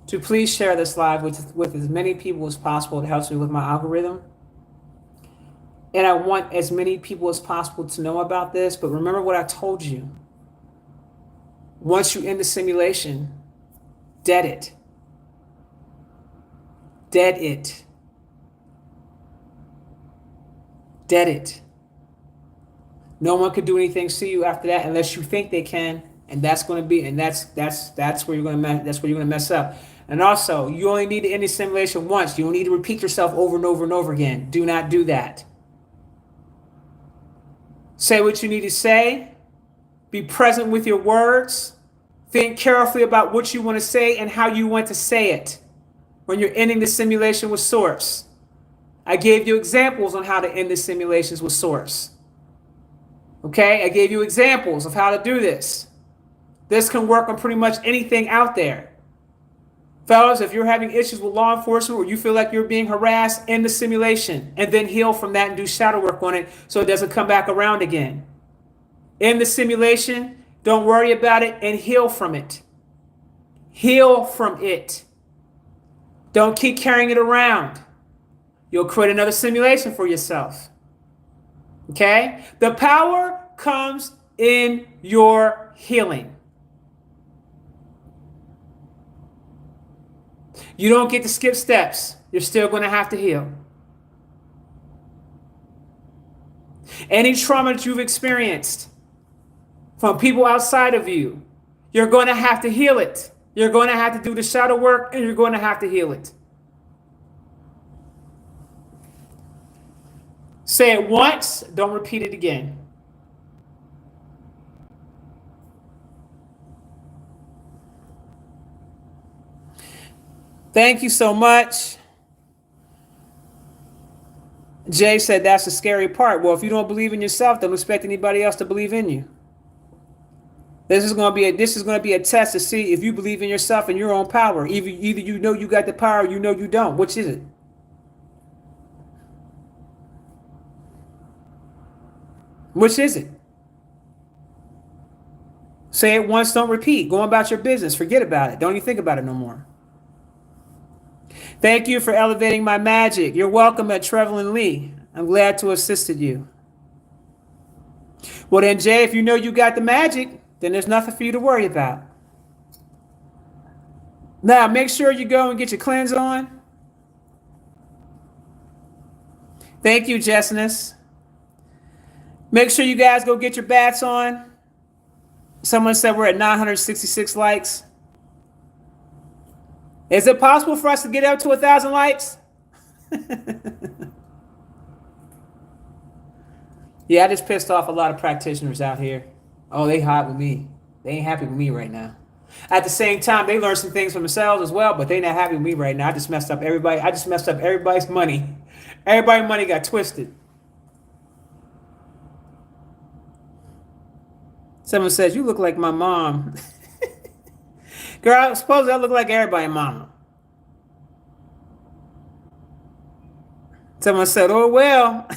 S1: to please share this live with as many people as possible. It helps me with my algorithm. And I want as many people as possible to know about this. But remember what I told you. Once you end the simulation, dead it. Dead it. Dead it. No one could do anything to you after that unless you think they can, and that's going to be, and that's where you're going to mess up. And also, you only need to end the simulation once. You don't need to repeat yourself over and over and over again. Do not do that. Say what you need to say. Be present with your words. Think carefully about what you want to say and how you want to say it when you're ending the simulation with Source. I gave you examples on how to end the simulations with Source. Okay, I gave you examples of how to do this. This can work on pretty much anything out there. Fellas, if you're having issues with law enforcement or you feel like you're being harassed, end the simulation and then heal from that and do shadow work on it so it doesn't come back around again. End the simulation, don't worry about it, and heal from it. Heal from it. Don't keep carrying it around. You'll create another simulation for yourself. Okay? The power comes in your healing. You don't get to skip steps. You're still going to have to heal. Any trauma that you've experienced from people outside of you, you're going to have to heal it. You're going to have to do the shadow work and you're going to have to heal it. Say it once, don't repeat it again. Thank you so much.
S2: Jay said that's the scary part. Well, if you don't believe in yourself, don't expect anybody else to believe in you. This is going to be a test to see if you believe in yourself and your own power. Either you know you got the power, or you know you don't. Which is it? Which is it? Say it once, don't repeat. Go about your business. Forget about it. Don't even think about it no more. Thank you for elevating my magic. You're welcome at Trevelyan Lee. I'm glad to have assisted you. Well then, Jay, if you know you got the magic, then there's nothing for you to worry about. Now, make sure you go and get your cleanse on. Thank you, Jessness. Make sure you guys go get your bats on. Someone said we're at 966 likes. Is it possible for us to get up to 1,000 likes? Yeah, I just pissed off a lot of practitioners out here. Oh, they hot with me. They ain't happy with me right now. At the same time, they learned some things for themselves as well, but they not happy with me right now. I just messed up everybody. I just messed up everybody's money. Everybody's money got twisted. Someone says, you look like my mom. Girl, I suppose I look like everybody's mama. Someone said, oh, well.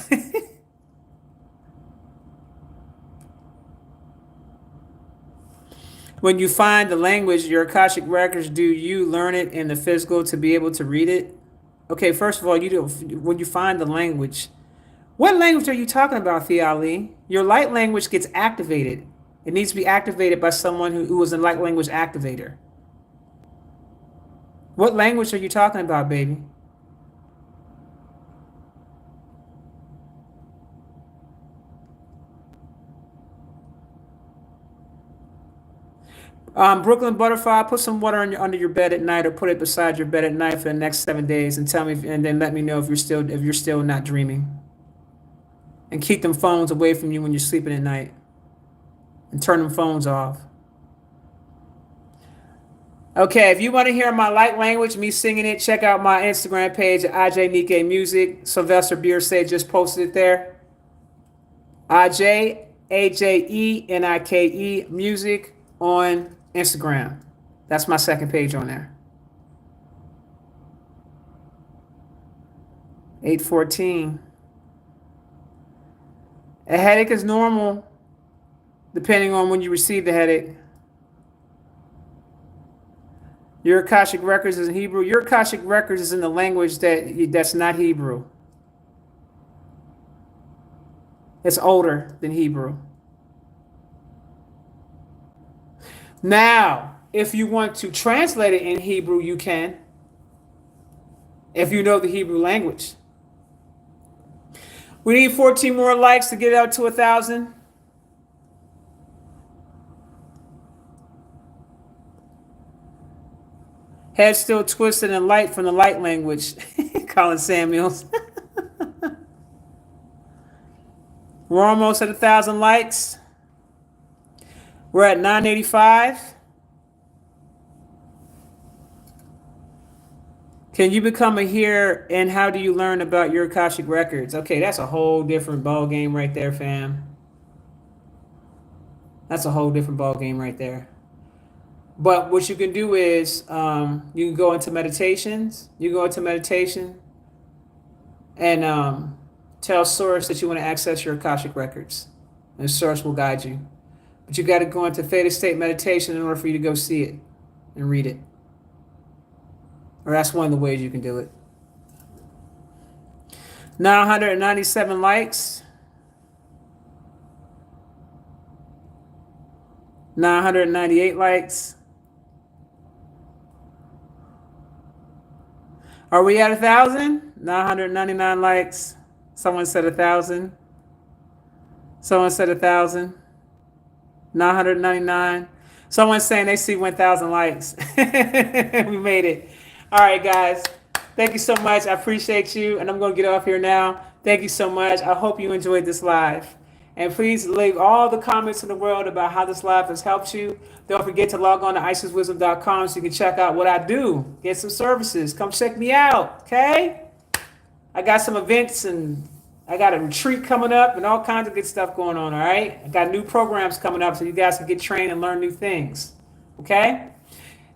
S2: When you find the language, your Akashic records, do you learn it in the physical to be able to read it? Okay, first of all, when you find the language, what language are you talking about, Thea Ali? Your light language gets activated. It needs to be activated by someone who is a light language activator. What language are you talking about, baby? Brooklyn Butterfly, put some water under your bed at night, or put it beside your bed at night for the next 7 days, and tell me, and then let me know if you're still not dreaming. And keep them phones away from you when you're sleeping at night. And turn them phones off. Okay, if you want to hear my light language, me singing it, check out my Instagram page at IJ Nike Music. Sylvester Biersay just posted it there. IJ AJENIKE Music on Instagram. That's my second page on there. 8:14. A headache is normal, depending on when you receive the headache. Your Akashic records is in Hebrew. Your Akashic records is in the language that's not Hebrew. It's older than Hebrew. Now, if you want to translate it in Hebrew, you can. If you know the Hebrew language. We need 14 more likes to get out to 1,000. Head still twisted and light from the light language. Colin Samuels. We're almost at 1,000 likes. We're at 985. Can you become a hearer, and how do you learn about your Akashic records? Okay, that's a whole different ball game right there, fam. That's a whole different ball game right there. But what you can do is you can go into meditations. You go into meditation and tell Source that you want to access your Akashic records. And Source will guide you. But you got to go into theta state meditation in order for you to go see it and read it. Or that's one of the ways you can do it. 997 likes. 998 likes. Are we at 1,000? 999 likes. Someone said 1,000. Someone said 1,000. 999. Someone's saying they see 1,000 likes. We made it. All right, guys. Thank you so much. I appreciate you. And I'm going to get off here now. Thank you so much. I hope you enjoyed this live. And please leave all the comments in the world about how this live has helped you. Don't forget to log on to IsisWisdom.com so you can check out what I do. Get some services. Come check me out, okay? I got some events and
S1: I got a retreat coming up and all kinds of good stuff going on, all right? I got new programs coming up so you guys can get trained and learn new things, okay?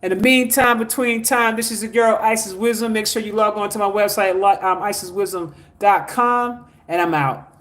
S1: In the meantime, between time, this is your girl, Isis Wisdom. Make sure you log on to my website, isiswisdom.com, and I'm out.